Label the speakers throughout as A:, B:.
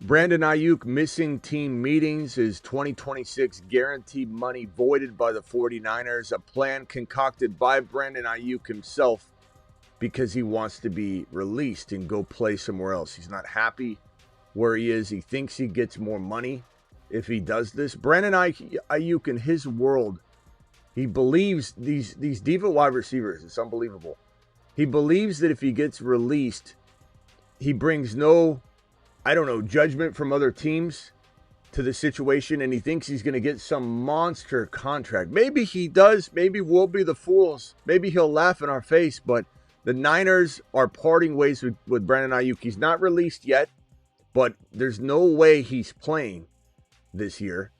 A: Brandon Aiyuk missing team meetings, his 2026 guaranteed money voided by the 49ers, a plan concocted by Brandon Aiyuk himself because he wants to be released and go play somewhere else. He's not happy where he is. He thinks he gets more money if he does this. Brandon Aiyuk, in his world, he believes these diva wide receivers, it's unbelievable. He believes that if he gets released, he brings no judgment from other teams to the situation, and he thinks he's going to get some monster contract. Maybe he does. Maybe we'll be the fools. Maybe he'll laugh in our face, but the Niners are parting ways with Brandon Aiyuk. He's not released yet, but there's no way he's playing this year,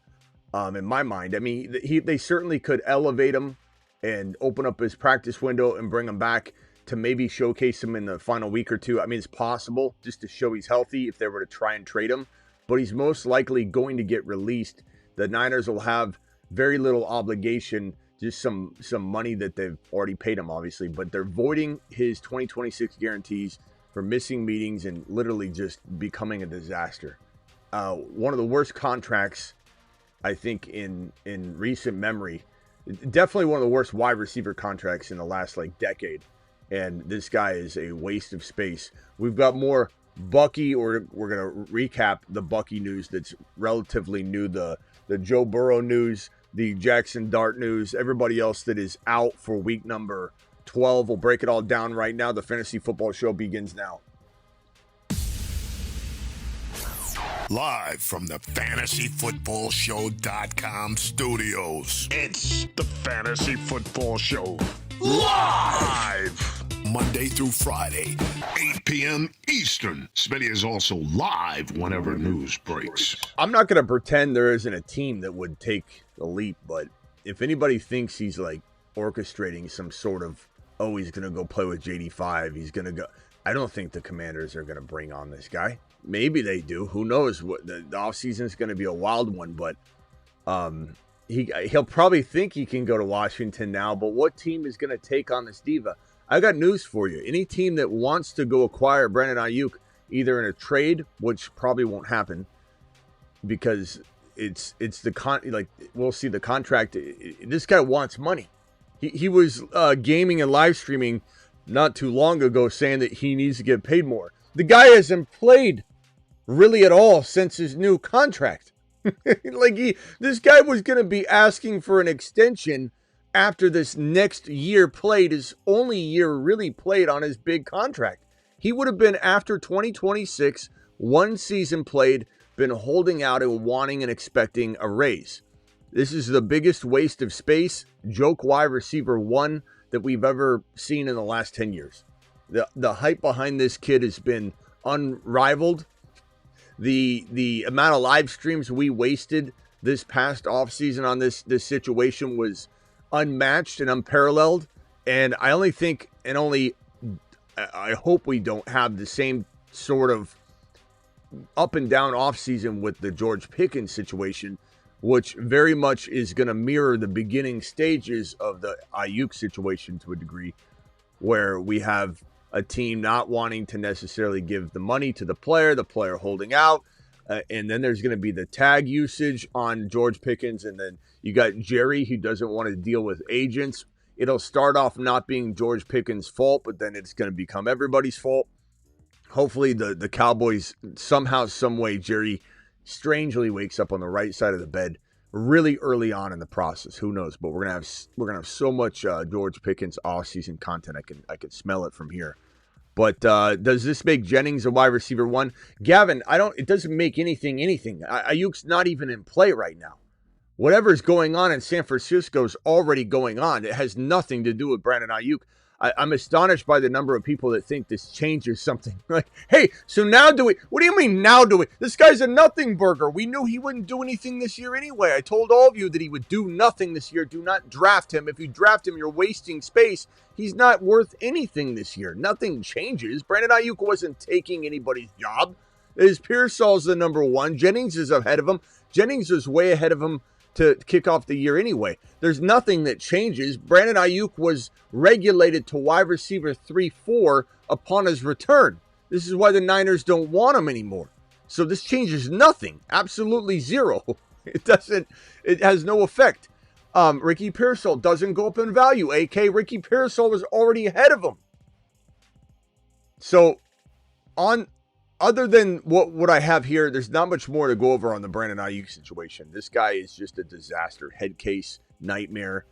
A: in my mind. I mean, they certainly could elevate him and open up his practice window and bring him back to maybe showcase him in the final week or two. I mean, it's possible just to show he's healthy if they were to try and trade him, but he's most likely going to get released. The Niners will have very little obligation, just some money that they've already paid him, obviously, but they're voiding his 2026 guarantees for missing meetings and literally just becoming a disaster. One of the worst contracts, I think, in recent memory. Definitely one of the worst wide receiver contracts in the last decade. And this guy is a waste of space. We've got more Bucky, or we're going to recap the Bucky news that's relatively new, the Joe Burrow news, the Jackson Dart news, everybody else that is out for week number 12. We'll break it all down right now. The Fantasy Football Show begins now.
B: Live from the FantasyFootballShow.com studios. It's the Fantasy Football Show. Live! Monday through Friday, 8 p.m. Eastern. Smitty is also live whenever news breaks.
A: I'm not going to pretend there isn't a team that would take the leap, but if anybody thinks he's orchestrating some sort of, he's going to go play with JD5, he's going to go. I don't think the Commanders are going to bring on this guy. Maybe they do. Who knows? What the offseason is going to be a wild one, but he'll probably think he can go to Washington now, but what team is going to take on this diva? I got news for you. Any team that wants to go acquire Brandon Aiyuk, either in a trade, which probably won't happen because it's we'll see the contract. This guy wants money. He was gaming and live streaming not too long ago saying that he needs to get paid more. The guy hasn't played really at all since his new contract. This guy was going to be asking for an extension after this next year played, his only year really played on his big contract. He would have been, after 2026, one season played, been holding out and wanting and expecting a raise. This is the biggest waste of space, joke wide receiver one, that we've ever seen in the last 10 years. The hype behind this kid has been unrivaled. The amount of live streams we wasted this past offseason on this situation was unmatched and unparalleled. And I only think, I hope we don't have the same sort of up and down offseason with the George Pickens situation, which very much is going to mirror the beginning stages of the Aiyuk situation to a degree, where we have a team not wanting to necessarily give the money to the player holding out. And then there's going to be the tag usage on George Pickens. And then you got Jerry, who doesn't want to deal with agents. It'll start off not being George Pickens' fault, but then it's going to become everybody's fault. Hopefully the Cowboys, somehow, some way, Jerry strangely wakes up on the right side of the bed really early on in the process. Who knows? But we're gonna have so much George Pickens offseason content. I can smell it from here. But does this make Jennings a wide receiver one? Gavin, it doesn't make anything. Aiyuk's not even in play right now. Whatever's going on in San Francisco is already going on. It has nothing to do with Brandon Aiyuk. I'm astonished by the number of people that think this changes something. Like, hey, so now do we? What do you mean now do we? This guy's a nothing burger. We knew he wouldn't do anything this year anyway. I told all of you that he would do nothing this year. Do not draft him. If you draft him, you're wasting space. He's not worth anything this year. Nothing changes. Brandon Aiyuk wasn't taking anybody's job. Pearsall's the number one. Jennings is ahead of him. Jennings is way ahead of him to kick off the year anyway. There's nothing that changes. Brandon Aiyuk was regulated to wide receiver 3-4 upon his return. This is why the Niners don't want him anymore. So this changes nothing. Absolutely zero. It has no effect. Ricky Pearsall doesn't go up in value. AK Ricky Pearsall was already ahead of him. So other than what I have here, there's not much more to go over on the Brandon Aiyuk situation. This guy is just a disaster. Head case, nightmare,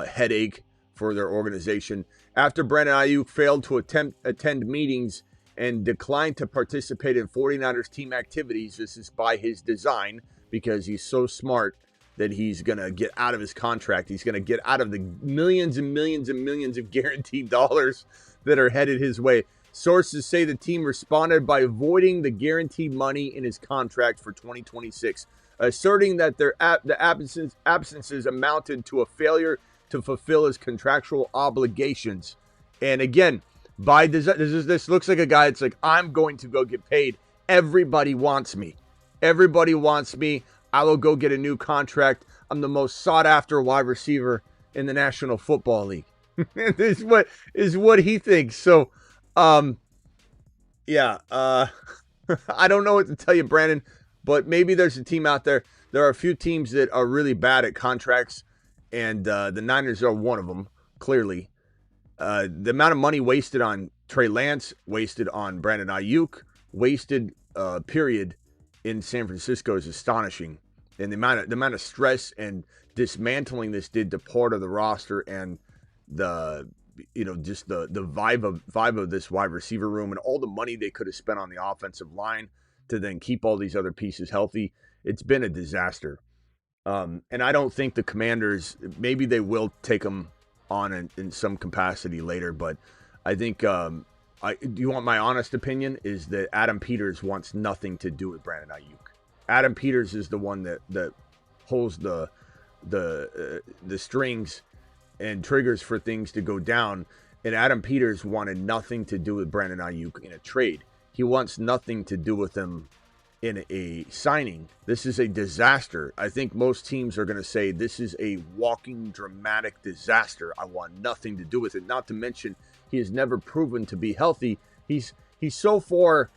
A: headache for their organization. After Brandon Aiyuk failed to attend meetings and declined to participate in 49ers team activities, this is by his design because he's so smart that he's going to get out of his contract. He's going to get out of the millions and millions and millions of guaranteed dollars that are headed his way. Sources say the team responded by voiding the guaranteed money in his contract for 2026, asserting that the absences amounted to a failure to fulfill his contractual obligations. And again, by this looks like a guy that's like, I'm going to go get paid. Everybody wants me. Everybody wants me. I will go get a new contract. I'm the most sought after wide receiver in the National Football League. This is what he thinks. So, I don't know what to tell you, Brandon, but maybe there's a team out there. There are a few teams that are really bad at contracts, and the Niners are one of them, clearly. The amount of money wasted on Trey Lance, wasted on Brandon Aiyuk, wasted, period, in San Francisco is astonishing. And the amount of stress and dismantling this did to part of the roster and just the vibe of this wide receiver room and all the money they could have spent on the offensive line to then keep all these other pieces healthy. It's been a disaster. And I don't think the Commanders, maybe they will take them on in some capacity later, but I think, do you want my honest opinion, is that Adam Peters wants nothing to do with Brandon Aiyuk. Adam Peters is the one that holds the strings and triggers for things to go down. And Adam Peters wanted nothing to do with Brandon Aiyuk in a trade. He wants nothing to do with him in a signing. This is a disaster. I think most teams are going to say this is a walking dramatic disaster. I want nothing to do with it. Not to mention he has never proven to be healthy. He's so far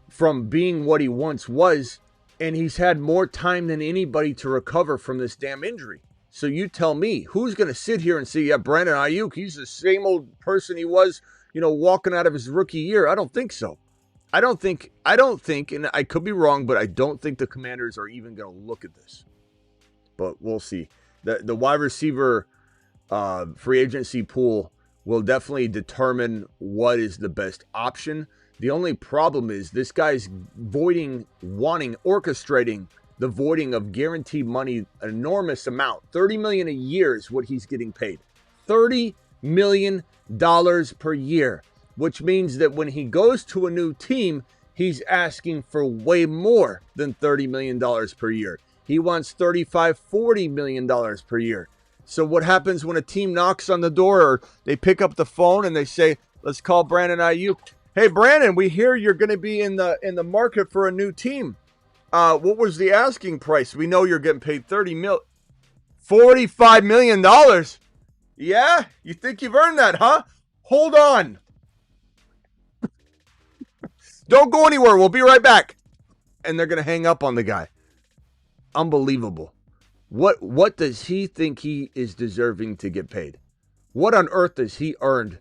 A: from being what he once was, and he's had more time than anybody to recover from this damn injury. So you tell me, who's going to sit here and say, yeah, Brandon Aiyuk, he's the same old person he was, walking out of his rookie year? I don't think so. I don't think, and I could be wrong, but I don't think the Commanders are even going to look at this. But we'll see. The wide receiver free agency pool will definitely determine what is the best option. The only problem is this guy's orchestrating the voiding of guaranteed money, an enormous amount. $30 million a year is what he's getting paid. $30 million per year, which means that when he goes to a new team, he's asking for way more than $30 million per year. He wants $35, $40 million per year. So what happens when a team knocks on the door or they pick up the phone and they say, let's call Brandon Aiyuk. Hey, Brandon, we hear you're going to be in the market for a new team. What was the asking price? We know you're getting paid $45 million. Yeah? You think you've earned that, huh? Hold on. Don't go anywhere. We'll be right back. And they're going to hang up on the guy. Unbelievable. What does he think he is deserving to get paid? What on earth has he earned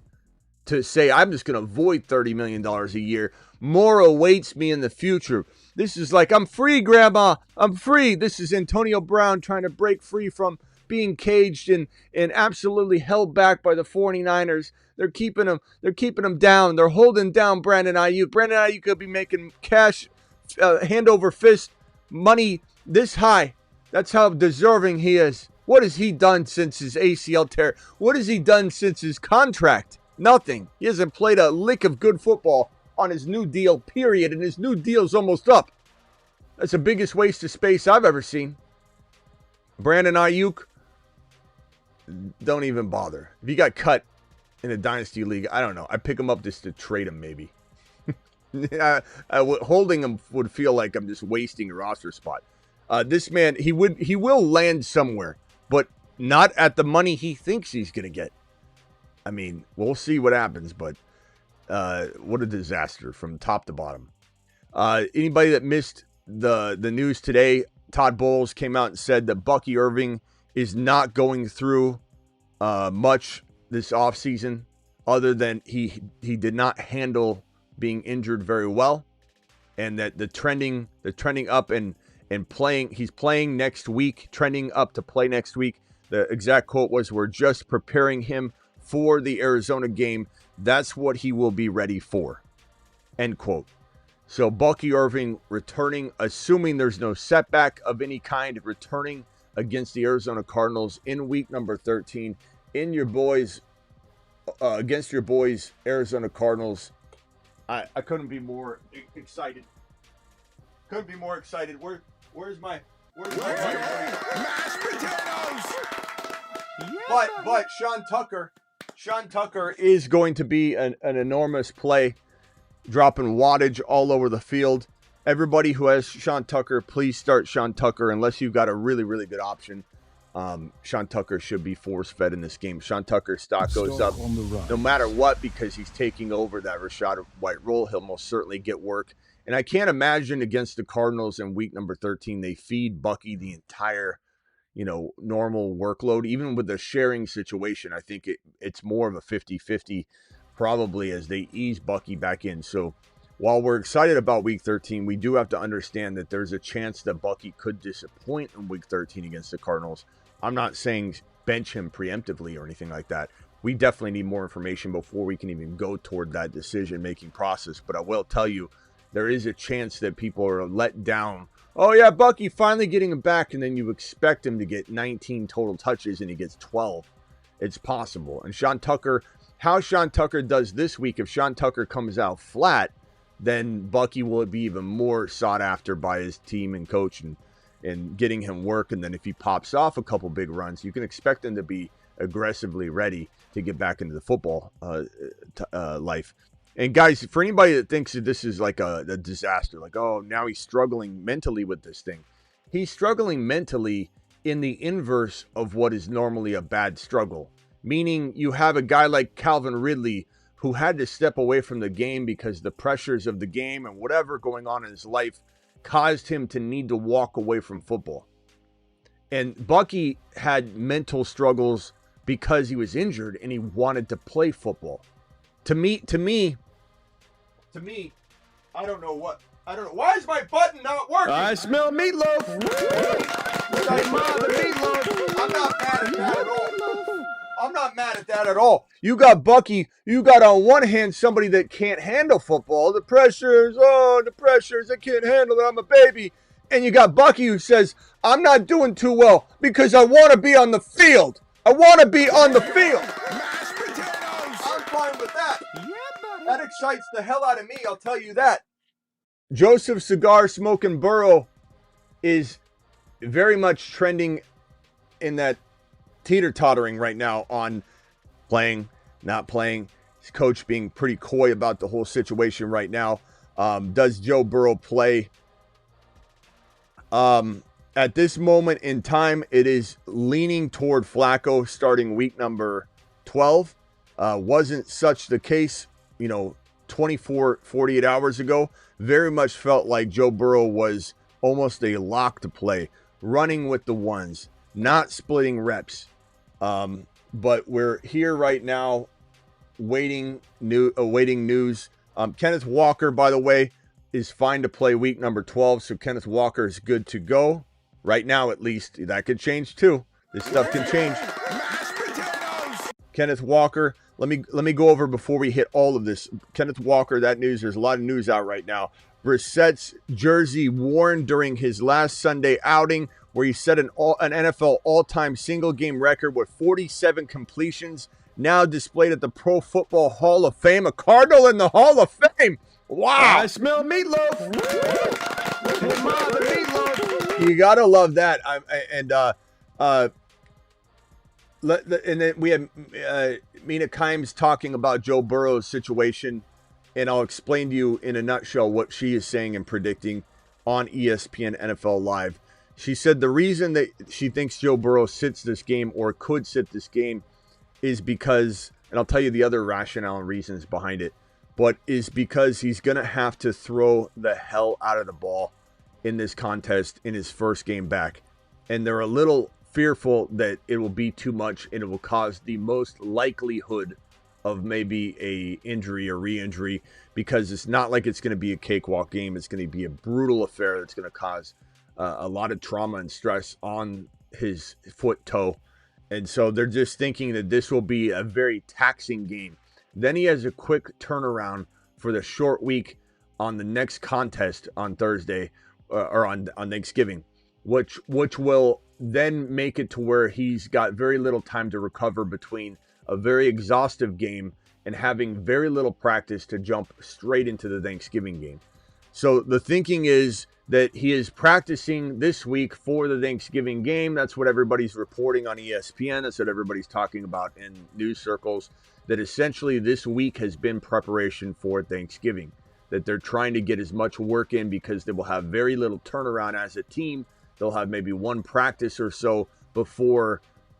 A: to say, I'm just going to void $30 million a year? More awaits me in the future. This is like, I'm free, Grandma. I'm free. This is Antonio Brown trying to break free from being caged and absolutely held back by the 49ers. They're keeping him down. They're holding down Brandon Aiyuk. Brandon Aiyuk could be making cash, hand over fist money this high. That's how deserving he is. What has he done since his ACL tear? What has he done since his contract? Nothing. He hasn't played a lick of good football on his new deal, period. And his new deal's almost up. That's the biggest waste of space I've ever seen. Brandon Aiyuk, don't even bother. If he got cut in a dynasty league, I don't know. I'd pick him up just to trade him, maybe. Holding him would feel like I'm just wasting a roster spot. This man, he will land somewhere, but not at the money he thinks he's going to get. I mean, we'll see what happens, but what a disaster from top to bottom. Anybody that missed the news today, Todd Bowles came out and said that Bucky Irving is not going through much this offseason, other than he did not handle being injured very well, and that the trending up and playing, he's playing next week, trending up to play next week. The exact quote was, "We're just preparing him for the Arizona game. That's what he will be ready for." End quote. So Bucky Irving returning, assuming there's no setback of any kind, returning against the Arizona Cardinals in week number 13 in your boys, against your boys, Arizona Cardinals. I couldn't be more excited. Couldn't be more excited. Where's my
B: mashed potatoes?
A: But Sean Tucker is going to be an enormous play, dropping wattage all over the field. Everybody who has Sean Tucker, please start Sean Tucker unless you've got a really, really good option. Sean Tucker should be force-fed in this game. Sean Tucker's stock goes up no matter what because he's taking over that Rachaad White role. He'll most certainly get work. And I can't imagine against the Cardinals in week number 13, they feed Bucky the entire, normal workload. Even with the sharing situation, I think it's more of a 50-50 probably as they ease Bucky back in. So while we're excited about week 13, we do have to understand that there's a chance that Bucky could disappoint in week 13 against the Cardinals. I'm not saying bench him preemptively or anything like that. We definitely need more information before we can even go toward that decision-making process. But I will tell you, there is a chance that people are let down. Oh, yeah, Bucky finally getting him back, and then you expect him to get 19 total touches, and he gets 12. It's possible. And Sean Tucker, how Sean Tucker does this week, if Sean Tucker comes out flat, then Bucky will be even more sought after by his team and coach and getting him work. And then if he pops off a couple big runs, you can expect him to be aggressively ready to get back into the football life. And guys, for anybody that thinks that this is like a disaster, like, oh, now he's struggling mentally with this thing. He's struggling mentally in the inverse of what is normally a bad struggle. Meaning you have a guy like Calvin Ridley who had to step away from the game because the pressures of the game and whatever going on in his life caused him to need to walk away from football. And Bucky had mental struggles because he was injured and he wanted to play football. To me, I don't know. Why is my button not working?
C: I smell meatloaf.
A: I'm not mad at that at all. I'm not mad at that at all. You got Bucky. You got on one hand somebody that can't handle football. The pressures. I can't handle it. I'm a baby. And you got Bucky who says, I'm not doing too well because I want to be on the field. I'm fine with that. That excites the hell out of me, I'll tell you that. Joseph Cigar Smoking Burrow is very much trending in that teeter-tottering right now on playing, not playing. His coach being pretty coy about the whole situation right now. Does Joe Burrow play? At this moment in time, it is leaning toward Flacco starting week number 12. Wasn't such the case, 48 hours ago. Very much felt like Joe Burrow was almost a lock to play, running with the ones, not splitting reps. But we're here right now awaiting news. Kenneth Walker, by the way, is fine to play week number 12. So Kenneth Walker is good to go. Right now, at least. That could change too. This stuff can change. Kenneth Walker, let me go over before we hit all of this. Kenneth Walker, that news, there's a lot of news out right now. Brissett's jersey worn during his last Sunday outing, where he set an NFL all-time single-game record with 47 completions, now displayed at the Pro Football Hall of Fame. A Cardinal in the Hall of Fame. Wow.
C: I smell meatloaf.
A: You gotta love that. And then we had Mina Kimes talking about Joe Burrow's situation, and I'll explain to you in a nutshell what she is saying and predicting on ESPN NFL Live. She said the reason that she thinks Joe Burrow sits this game or could sit this game is because, and I'll tell you the other rationale and reasons behind it. but is because he's going to have to throw the hell out of the ball in this contest in his first game back. And they're a little fearful that it will be too much and it will cause the most likelihood of maybe a injury or re-injury, because it's not like it's going to be a cakewalk game. It's going to be a brutal affair that's going to cause a lot of trauma and stress on his foot toe. And so they're just thinking that this will be a very taxing game. Then he has a quick turnaround for the short week on the next contest on Thursday or on Thanksgiving, which will then make it to where he's got very little time to recover between a very exhaustive game and having very little practice to jump straight into the Thanksgiving game. So the thinking is that he is practicing this week for the Thanksgiving game. That's what everybody's reporting on ESPN. That's what everybody's talking about in news circles, that essentially this week has been preparation for Thanksgiving, that they're trying to get as much work in because they will have very little turnaround as a team. They'll have maybe one practice or so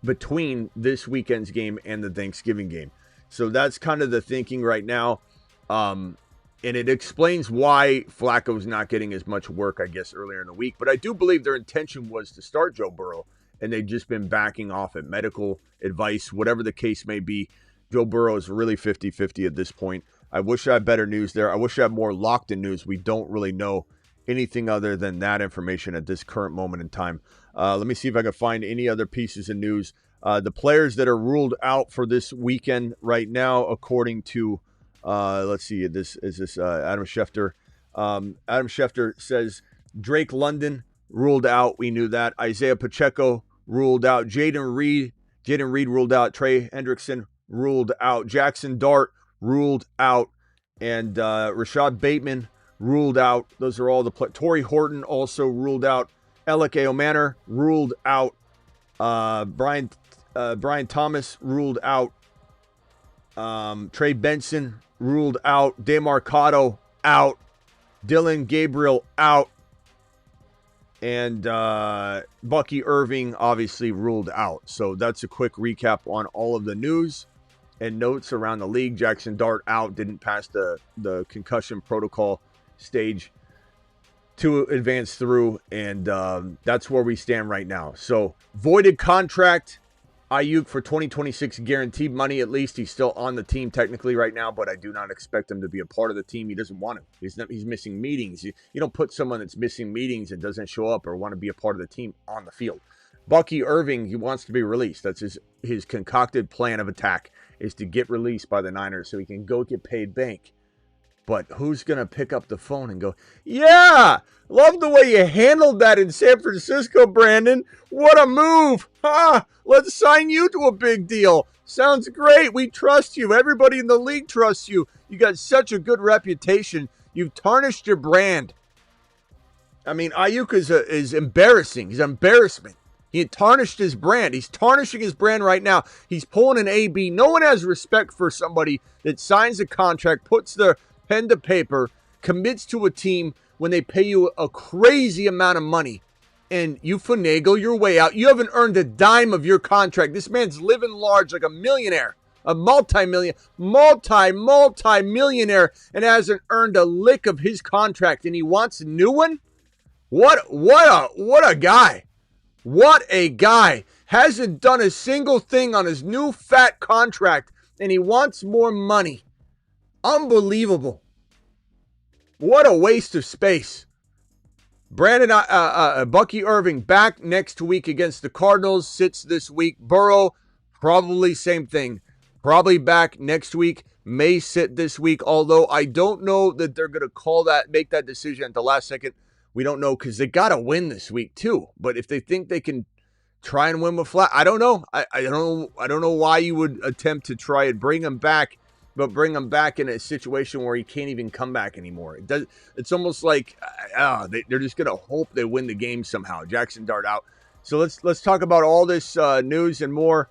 A: between this weekend's game and the Thanksgiving game. So that's kind of the thinking right now. And it explains why Flacco's not getting as much work, I guess, earlier in the week. But I do believe their intention was to start Joe Burrow, and they've just been backing off at medical advice, whatever the case may be. Joe Burrow is really 50-50 at this point. I wish I had better news there. I wish I had more locked-in news. We don't really know anything other than that information at this current moment in time. Let me see if I can find any other pieces of news. The players that are ruled out for this weekend right now, according to, let's see, this is Adam Schefter. Adam Schefter says Drake London ruled out. We knew that. Isaiah Pacheco ruled out. Jaden Reed ruled out. Trey Hendrickson ruled out. Jackson Dart ruled out. And Rashad Bateman ruled out. Those are all the Torrey Horton also ruled out. Alec Aomanor ruled out. Brian Thomas ruled out. Trey Benson ruled out. DeMarcado out. Dylan Gabriel out. And Bucky Irving obviously ruled out. So that's a quick recap on all of the news and notes around the league. Jackson Dart out, didn't pass the concussion protocol stage to advance through, and that's where we stand right now. So voided contract, Aiyuk for 2026 guaranteed money. At least he's still on the team technically right now, but I do not expect him to be a part of the team. He doesn't want to. He's missing meetings. You don't put someone that's missing meetings and doesn't show up or want to be a part of the team on the field. Bucky Irving, he wants to be released. That's his concocted plan of attack, is to get released by the Niners so he can go get paid bank. But who's going to pick up the phone and go, yeah, love the way you handled that in San Francisco, Brandon. What a move. Let's sign you to a big deal. Sounds great. We trust you. Everybody in the league trusts you. You got such a good reputation. You've tarnished your brand. I mean, Aiyuk is embarrassing. He's an embarrassment. He had tarnished his brand. He's tarnishing his brand right now. He's pulling an AB. No one has respect for somebody that signs a contract, puts their pen to paper, commits to a team when they pay you a crazy amount of money, and you finagle your way out. You haven't earned a dime of your contract. This man's living large like a millionaire, a multi-millionaire, and hasn't earned a lick of his contract, and he wants a new one? What a guy. What a guy. Hasn't done a single thing on his new fat contract, and he wants more money. Unbelievable. What a waste of space. Bucky Irving back next week against the Cardinals, sits this week. Burrow, probably same thing. Probably back next week, may sit this week, although I don't know that they're going to make that decision at the last second. We don't know, because they got to win this week too. But if they think they can try and win with Flat, I don't know. I don't know why you would attempt to try and bring him back, but bring him back in a situation where he can't even come back anymore. It's almost like they're just going to hope they win the game somehow. Jackson Dart out. So let's talk about all this news and more.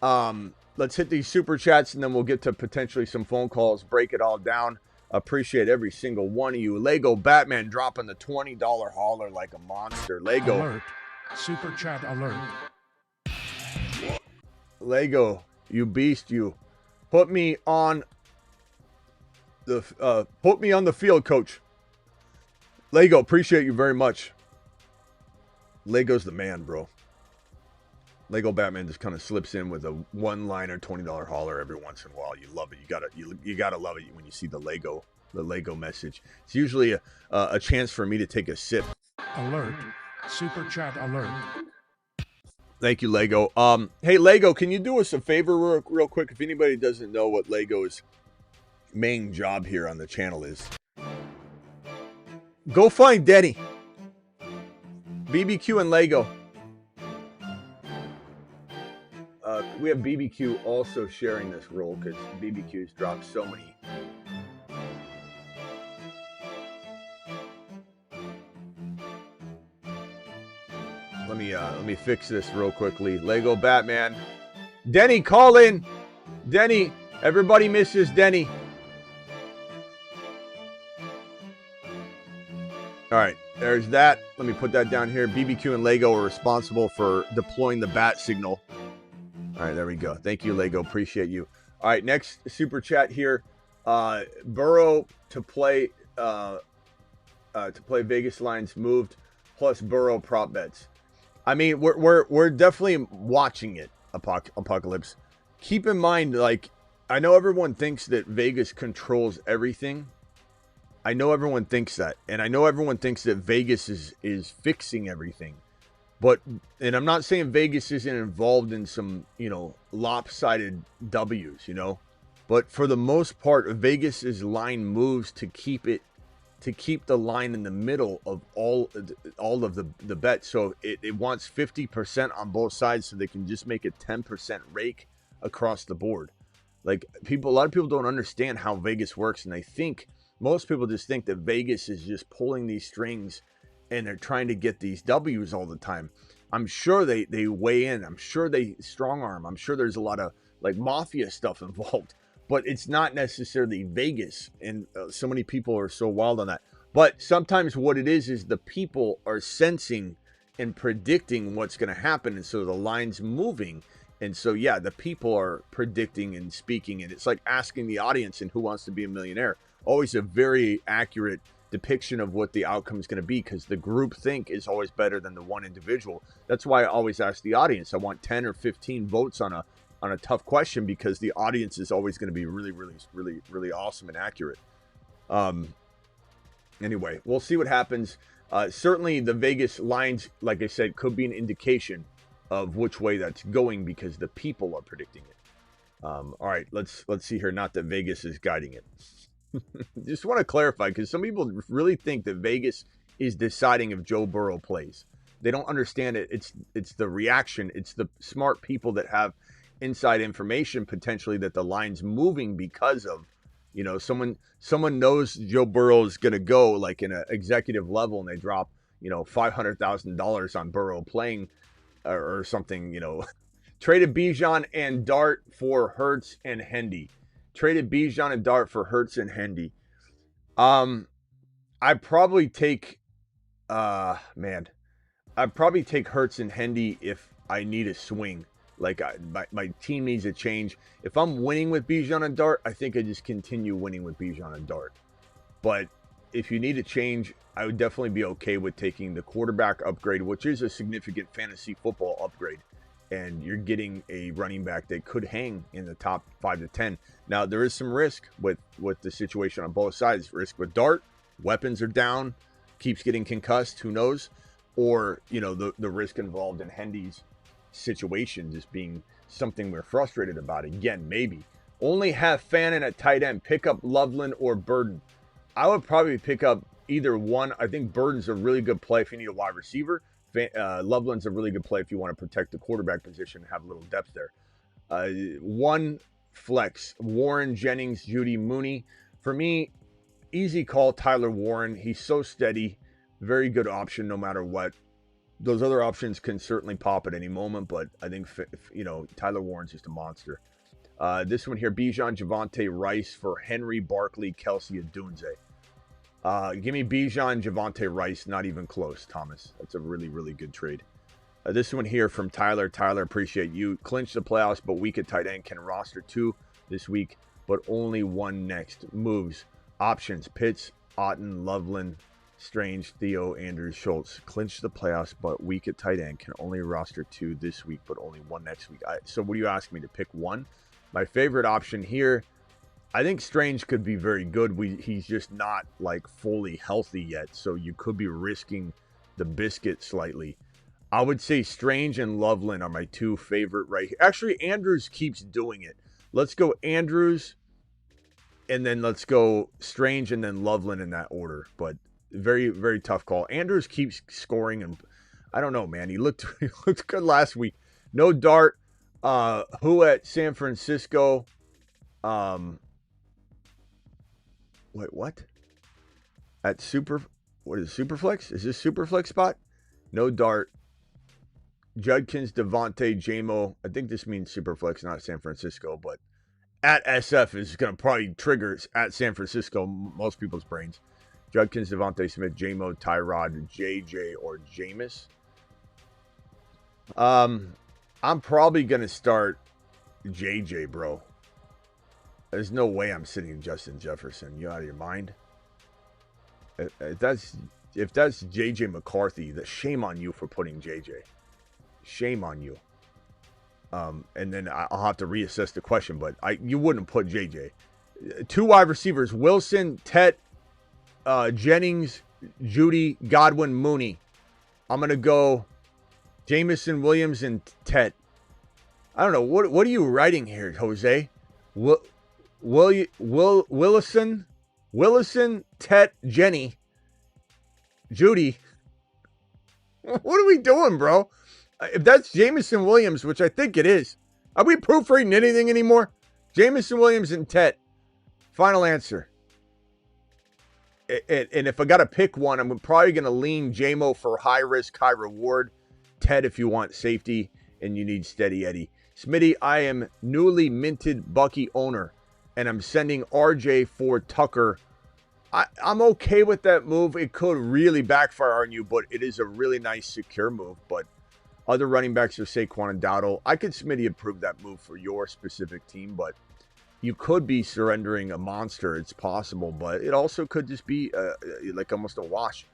A: Let's hit these super chats, and then we'll get to potentially some phone calls, break it all down. Appreciate every single one of you. Lego Batman dropping the $20 hauler like a monster. Lego.
D: Alert. Super chat alert.
A: Lego, you beast, you. Put me on Put me on the field, coach. Lego, appreciate you very much. Lego's the man, bro. Lego Batman just kind of slips in with a one-liner $20 hauler every once in a while. You love it. You gotta love it when you see the Lego message. It's usually a chance for me to take a sip.
D: Alert. Super chat alert.
A: Thank you, Lego. Hey, Lego, can you do us a favor real quick? If anybody doesn't know what Lego's main job here on the channel is, go find Denny, BBQ, and Lego. We have BBQ also sharing this role because BBQ's dropped so many. Let me fix this real quickly. Lego Batman. Denny, call in. Denny, everybody misses Denny. All right, there's that. Let me put that down here. BBQ and Lego are responsible for deploying the bat signal. All right, there we go. Thank you, Lego. Appreciate you. All right, next super chat here. Burrow to play Vegas lines moved, plus Burrow prop bets. I mean, we're definitely watching it, Apocalypse. Keep in mind, like, I know everyone thinks that Vegas controls everything. I know everyone thinks that, and I know everyone thinks that Vegas is fixing everything. But, and I'm not saying Vegas isn't involved in some, lopsided W's, but for the most part, Vegas's line moves to keep the line in the middle of all of the bets. So it wants 50% on both sides, so they can just make a 10% rake across the board. Like, a lot of people don't understand how Vegas works, and most people just think that Vegas is just pulling these strings and they're trying to get these W's all the time. I'm sure they weigh in. I'm sure they strong arm. I'm sure there's a lot of like mafia stuff involved, but it's not necessarily Vegas. And so many people are so wild on that. But sometimes what it is the people are sensing and predicting what's going to happen. And so the line's moving. And so, yeah, the people are predicting and speaking. And it's like asking the audience in Who Wants to Be a Millionaire. Always a very accurate depiction of what the outcome is going to be, because the group think is always better than the one individual. That's why I always ask the audience. I want 10 or 15 votes on a tough question, because the audience is always going to be really, really, really, really awesome and accurate. Anyway, we'll see what happens. Certainly the Vegas lines, like I said, could be an indication of which way that's going, because the people are predicting it. All right, let's see here. Not that Vegas is guiding it. Just want to clarify, because some people really think that Vegas is deciding if Joe Burrow plays. They don't understand it. It's the reaction. It's the smart people that have inside information potentially that the line's moving because of, someone knows Joe Burrow is going to go like in an executive level, and they drop, $500,000 on Burrow playing or something, Traded Bijan and Dart for Hurts and Hendy. Traded Bijan and Dart for Hurts and Hendy. I'd probably take Hurts and Hendy if I need a swing. Like my team needs a change. If I'm winning with Bijan and Dart, I think I just continue winning with Bijan and Dart. But if you need a change, I would definitely be okay with taking the quarterback upgrade, which is a significant fantasy football upgrade. And you're getting a running back that could hang in the top 5 to 10. Now, there is some risk with the situation on both sides. Risk with Dart, weapons are down, keeps getting concussed, who knows? Or, the risk involved in Hendy's situation just being something we're frustrated about. Again, maybe. Only have Fannin at tight end. Pick up Loveland or Burden. I would probably pick up either one. I think Burden's a really good play if you need a wide receiver. Loveland's a really good play if you want to protect the quarterback position and have a little depth there. One flex, Warren, Jennings, Judy, Mooney. For me, easy call, Tyler Warren. He's so steady. Very good option no matter what. Those other options can certainly pop at any moment, but I think, Tyler Warren's just a monster. This one here, Bijan, Javonte Rice for Henry, Barkley, Kelsey, Adunze. Give me Bijan, Javonte Rice, not even close, Thomas. That's a really, really good trade. This one here from Tyler. Tyler, appreciate you. Clinch the playoffs, but weak at tight end. Can roster 2 this week, but only 1 next. Moves. Options: Pitts, Otten, Loveland, Strange, Theo, Andrews, Schultz. Clinch the playoffs, but weak at tight end. Can only roster 2 this week, but only 1 next week. So what do you ask me to pick one? My favorite option here, I think Strange could be very good. He's just not like fully healthy yet, so you could be risking the biscuit slightly. I would say Strange and Loveland are my 2 favorite right here. Actually, Andrews keeps doing it. Let's go Andrews, and then let's go Strange, and then Loveland in that order. But very, very tough call. Andrews keeps scoring, and I don't know, man. He looked good last week. No Dart. Who at San Francisco? Wait, what? At what is it, Superflex? Is this Superflex spot? No Dart. Judkins, Devontae, JMO. I think this means Superflex, not San Francisco, but at SF is going to probably trigger at San Francisco most people's brains. Judkins, Devontae Smith, JMO, Tyrod, JJ, or Jameis. I'm probably going to start JJ, bro. There's no way I'm sitting Justin Jefferson. You out of your mind? If that's JJ McCarthy, shame on you for putting JJ. Shame on you. And then I'll have to reassess the question, but you wouldn't put JJ. 2 wide receivers: Wilson, Tet, Jennings, Judy, Godwin, Mooney. I'm gonna go Jamison, Williams, and Tet. I don't know what are you writing here, Jose? Willison, Tet, Jenny, Judy. What are we doing, bro? If that's Jamison Williams, which I think it is, are we proofreading anything anymore? Jamison Williams and Tet. Final answer. And if I got to pick one, I'm probably going to lean JMO for high risk, high reward. Ted if you want safety and you need steady Eddie. Smitty, I am newly minted Bucky owner, and I'm sending RJ for Tucker. I'm okay with that move. It could really backfire on you, but it is a really nice, secure move. But other running backs are Saquon and Dowdle. I could Smitty approve that move for your specific team, but you could be surrendering a monster. It's possible, but it also could just be like almost a wash.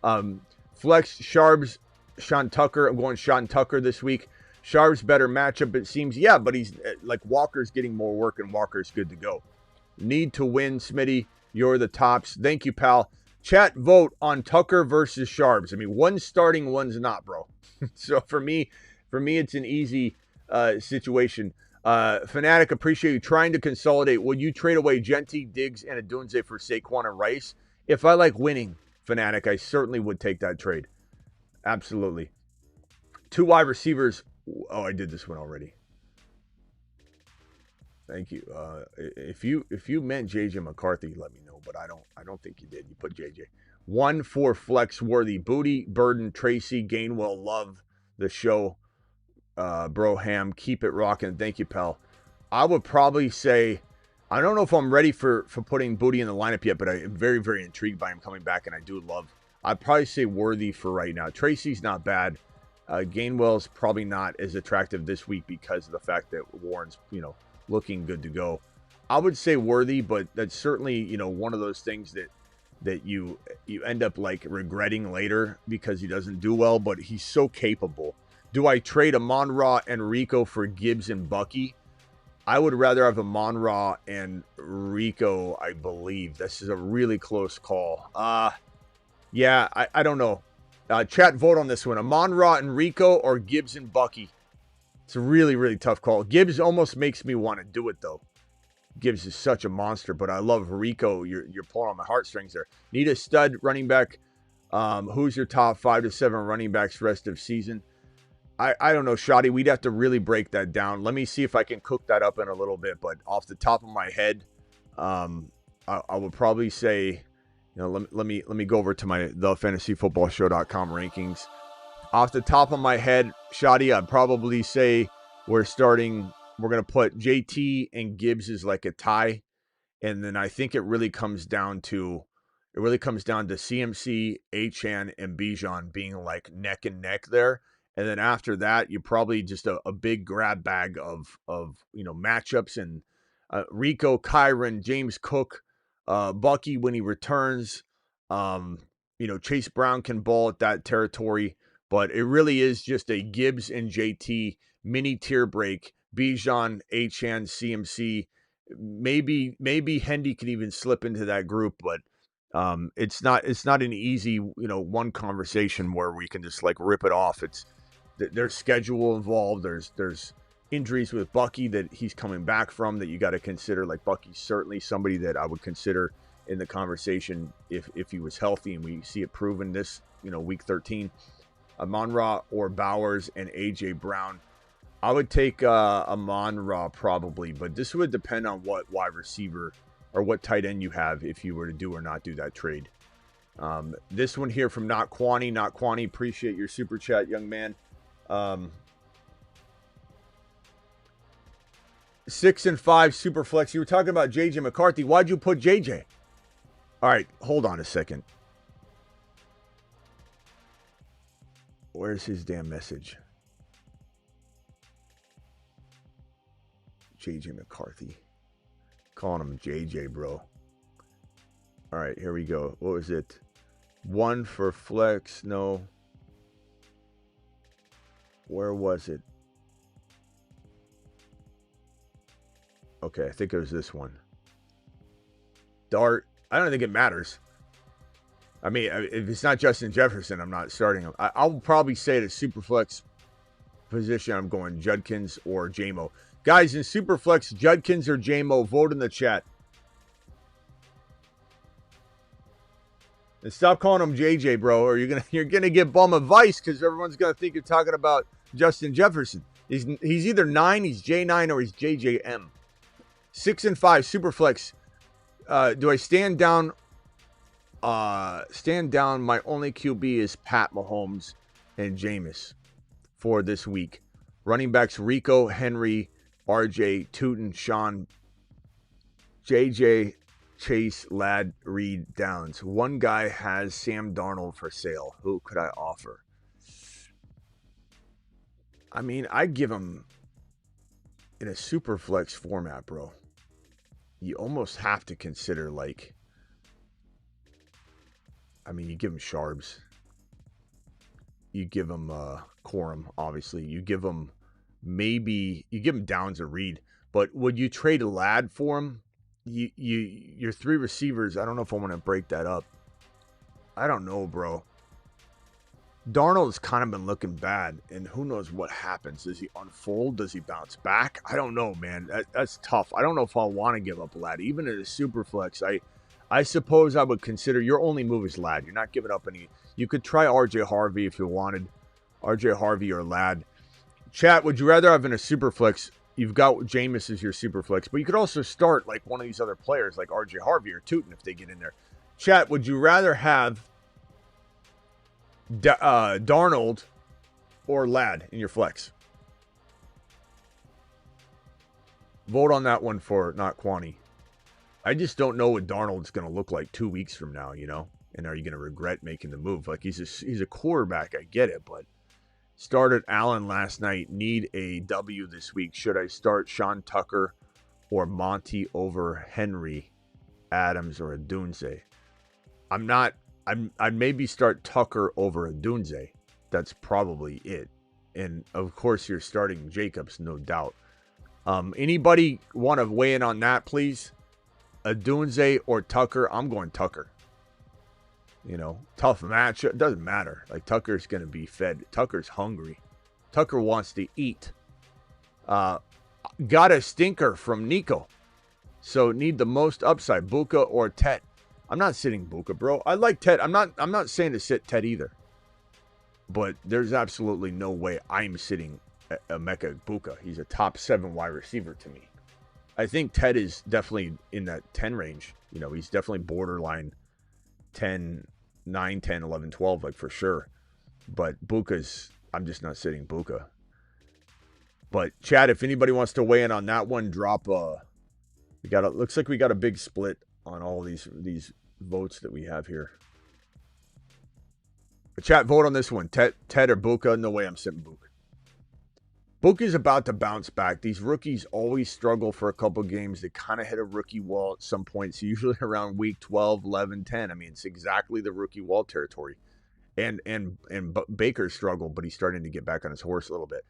A: Flex, Sharbs, Sean Tucker. I'm going Sean Tucker this week. Sharbs better matchup, it seems. Yeah, but he's like Walker's getting more work, and Walker's good to go. Need to win, Smitty. You're the tops. Thank you, pal. Chat vote on Tucker versus Sharbs. I mean, one's starting, one's not, bro. So for me, it's an easy situation. Fanatic, appreciate you trying to consolidate. Would you trade away Genty, Diggs, and Adunze for Saquon and Rice? If I like winning, Fanatic, I certainly would take that trade. Absolutely. 2 wide receivers. Oh, I did this one already. Thank you. If you meant JJ McCarthy, let me know. But I don't think you did. You put JJ. 1 for flex worthy. Booty, Burden, Tracy, Gainwell, love the show. Broham, keep it rocking. Thank you, pal. I would probably say, I don't know if I'm ready for putting Booty in the lineup yet, but I am very, very intrigued by him coming back, and I do love. I'd probably say worthy for right now. Tracy's not bad. Gainwell's probably not as attractive this week because of the fact that Warren's, looking good to go. I would say worthy, but that's certainly, one of those things that you end up like regretting later because he doesn't do well, but he's so capable. Do I trade Amon-Ra and Rico for Gibbs and Bucky? I would rather have Amon-Ra and Rico, I believe. This is a really close call. Yeah, I don't know. Chat, vote on this one. Amon-Ra and Rico or Gibbs and Bucky? It's a really, really tough call. Gibbs almost makes me want to do it, though. Gibbs is such a monster, but I love Rico. You're pulling on my heartstrings there. Need a stud running back. Who's your top 5 to 7 running backs rest of season? I don't know, Shoddy. We'd have to really break that down. Let me see if I can cook that up in a little bit. But off the top of my head, I would probably say, let me go over to my thefantasyfootballshow.com rankings. Off the top of my head, Shoddy, I'd probably say we're going to put JT and Gibbs as like a tie. And then I think it really comes down to CMC, Achane, and Bijan being like neck and neck there. And then after that, you probably just a big grab bag of matchups and Rico, Kyron, James Cook, Bucky, when he returns, Chase Brown can ball at that territory, but it really is just a Gibbs and JT mini tier break. Bijan, Achane, CMC, maybe Hendy can even slip into that group, but it's not an easy, one conversation where we can just like rip it off. It's there's schedule involved. There's injuries with Bucky that he's coming back from that you got to consider. Like Bucky's certainly somebody that I would consider in the conversation if he was healthy, and we see it proven this, week 13. Amon-Ra or Bowers and AJ Brown. I would take Amon-Ra probably, but this would depend on what wide receiver or what tight end you have if you were to do or not do that trade. This one here from Not Quani, appreciate your super chat, young man. 6 and 5 Superflex. You were talking about JJ McCarthy. Why'd you put JJ? All right, hold on a second. Where's his damn message? JJ McCarthy. Calling him JJ, bro. All right, here we go. What was it? 1 for flex. No. Where was it? Okay, I think it was this one. Dart. I don't think it matters. I mean, if it's not Justin Jefferson, I'm not starting him. I'll probably say at a Superflex position, I'm going Judkins or JMO. Guys, in Superflex, Judkins or JMO, vote in the chat. And stop calling him JJ, bro, or you're gonna get bum advice because everyone's gonna think you're talking about Justin Jefferson. He's either 9, he's J9, or he's JJM. 6 and 5 Superflex. Do I stand down? Stand down. My only QB is Pat Mahomes and Jameis for this week. Running backs Rico, Henry, RJ, Tootin, Sean, JJ, Chase, Ladd, Reed, Downs. One guy has Sam Darnold for sale. Who could I offer? I mean, I'd give him in a Superflex format, bro. You almost have to consider, like, I mean, you give him Sharbs. You give him Corum, obviously. You give him Downs or Reed. But would you trade a Ladd for him? Your 3 receivers, I don't know if I want to break that up. I don't know, bro. Darnold's kind of been looking bad, and who knows what happens. Does he unfold? Does he bounce back? I don't know, man. That's tough. I don't know if I want to give up Ladd. Even at a Superflex, I suppose I would consider your only move is Ladd. You're not giving up any. You could try RJ Harvey if you wanted. RJ Harvey or Ladd. Chat, would you rather have in a Superflex? You've got Jameis as your Superflex, but you could also start like one of these other players like RJ Harvey or Tootin if they get in there. Chat, would you rather have Darnold or Ladd in your flex? Vote on that one for Not Quani. I just don't know what Darnold's going to look like 2 weeks from now, And are you going to regret making the move? Like, he's a quarterback, I get it, but started Allen last night. Need a W this week. Should I start Sean Tucker or Monty over Henry, Adams, or Adunze? I'd maybe start Tucker over Adunze. That's probably it. And, of course, you're starting Jacobs, no doubt. Anybody want to weigh in on that, please? Adunze or Tucker? I'm going Tucker. Tough match. It doesn't matter. Like, Tucker's going to be fed. Tucker's hungry. Tucker wants to eat. Got a stinker from Nico. So need the most upside. Buka or Tet? I'm not sitting Buka, bro. I like Tet. I'm not saying to sit Tet either. But there's absolutely no way I'm sitting Emeka Buka. He's a top 7 wide receiver to me. I think Ted is definitely in that 10 range. He's definitely borderline 10, 9, 10, 11, 12, like for sure. But I'm just not sitting Buka. But Chad, if anybody wants to weigh in on that one, drop looks like we got a big split on all these votes that we have here. But chat, vote on this one. Ted or Buka? No way I'm sitting Buka. Book is about to bounce back. These rookies always struggle for a couple games. They kind of hit a rookie wall at some points, usually around week 12, 11, 10. I mean, it's exactly the rookie wall territory. And Baker struggled, but he's starting to get back on his horse a little bit.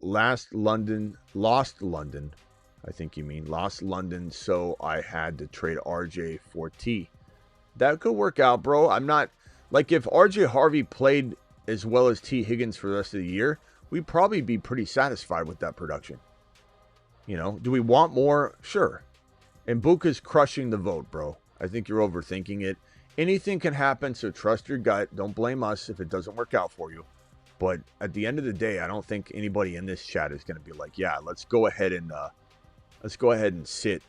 A: Lost London, I think you mean. Lost London, so I had to trade RJ for T. That could work out, bro. I'm not, like, if RJ Harvey played as well as T. Higgins for the rest of the year, we'd probably be pretty satisfied with that production. You know, do we want more? Sure. And Buka's crushing the vote, bro. I think you're overthinking it. Anything can happen, so trust your gut. Don't blame us if it doesn't work out for you. But at the end of the day, I don't think anybody in this chat is going to be like, yeah, let's go ahead and sit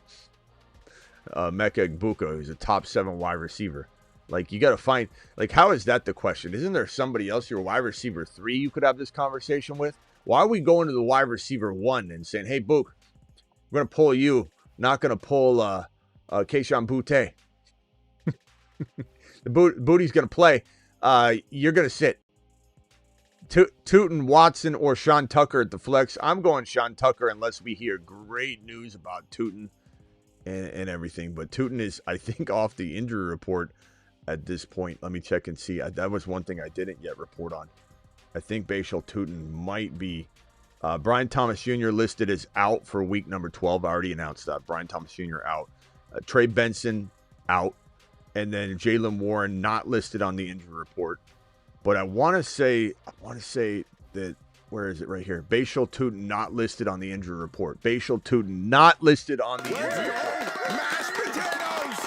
A: Mecca Egbuka, who's a top 7 wide receiver. Like, you got to find, like, how is that the question? Isn't there somebody else, your wide receiver 3, you could have this conversation with? Why are we going to the wide receiver 1 and saying, hey, Book, we're going to pull you, not going to pull Keyshawn Boutte. The Booty's going to play. You're going to sit. Tootin, Watson, or Sean Tucker at the flex. I'm going Sean Tucker unless we hear great news about Tootin and everything. But Tootin is, I think, off the injury report at this point. Let me check and see. That was one thing I didn't yet report on. I think Bashal Tootin might be. Brian Thomas Jr. listed as out for week number 12. I already announced that. Brian Thomas Jr. out. Trey Benson out. And then Jaylen Warren not listed on the injury report. But I want to say that, where is it right here? Bashal Tootin not listed on the injury report. Bashal Tootin not listed on the injury report.
C: Mashed potatoes!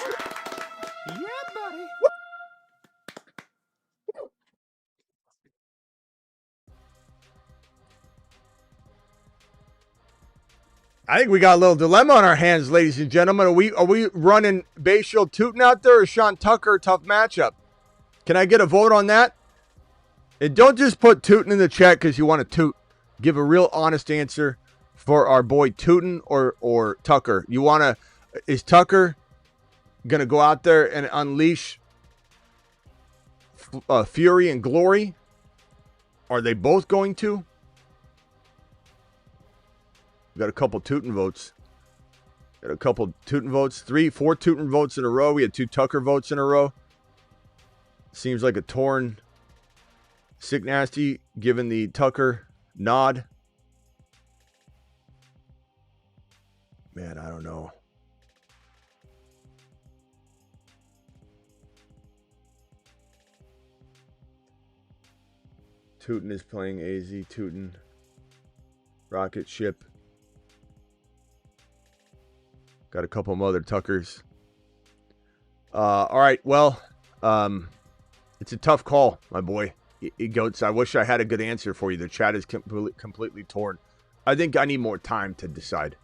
C: Yeah, buddy.
A: I think we got a little dilemma on our hands, ladies and gentlemen. Are we running Bashal Tootin out there or Sean Tucker? Tough matchup. Can I get a vote on that? And don't just put Tootin in the chat because you want to toot. Give a real honest answer for our boy Tootin or Tucker. Is Tucker going to go out there and unleash fury and glory? Are they both going to? We got a couple Tootin votes. 4 Tootin votes in a row. We had 2 Tucker votes in a row. Seems like a torn Sick Nasty given the Tucker nod. Man, I don't know. Tootin is playing AZ. Tootin. Rocket Ship. Got a couple of other Tuckers. All right, well, it's a tough call, my boy. Goats, I wish I had a good answer for you. The chat is completely torn. I think I need more time to decide.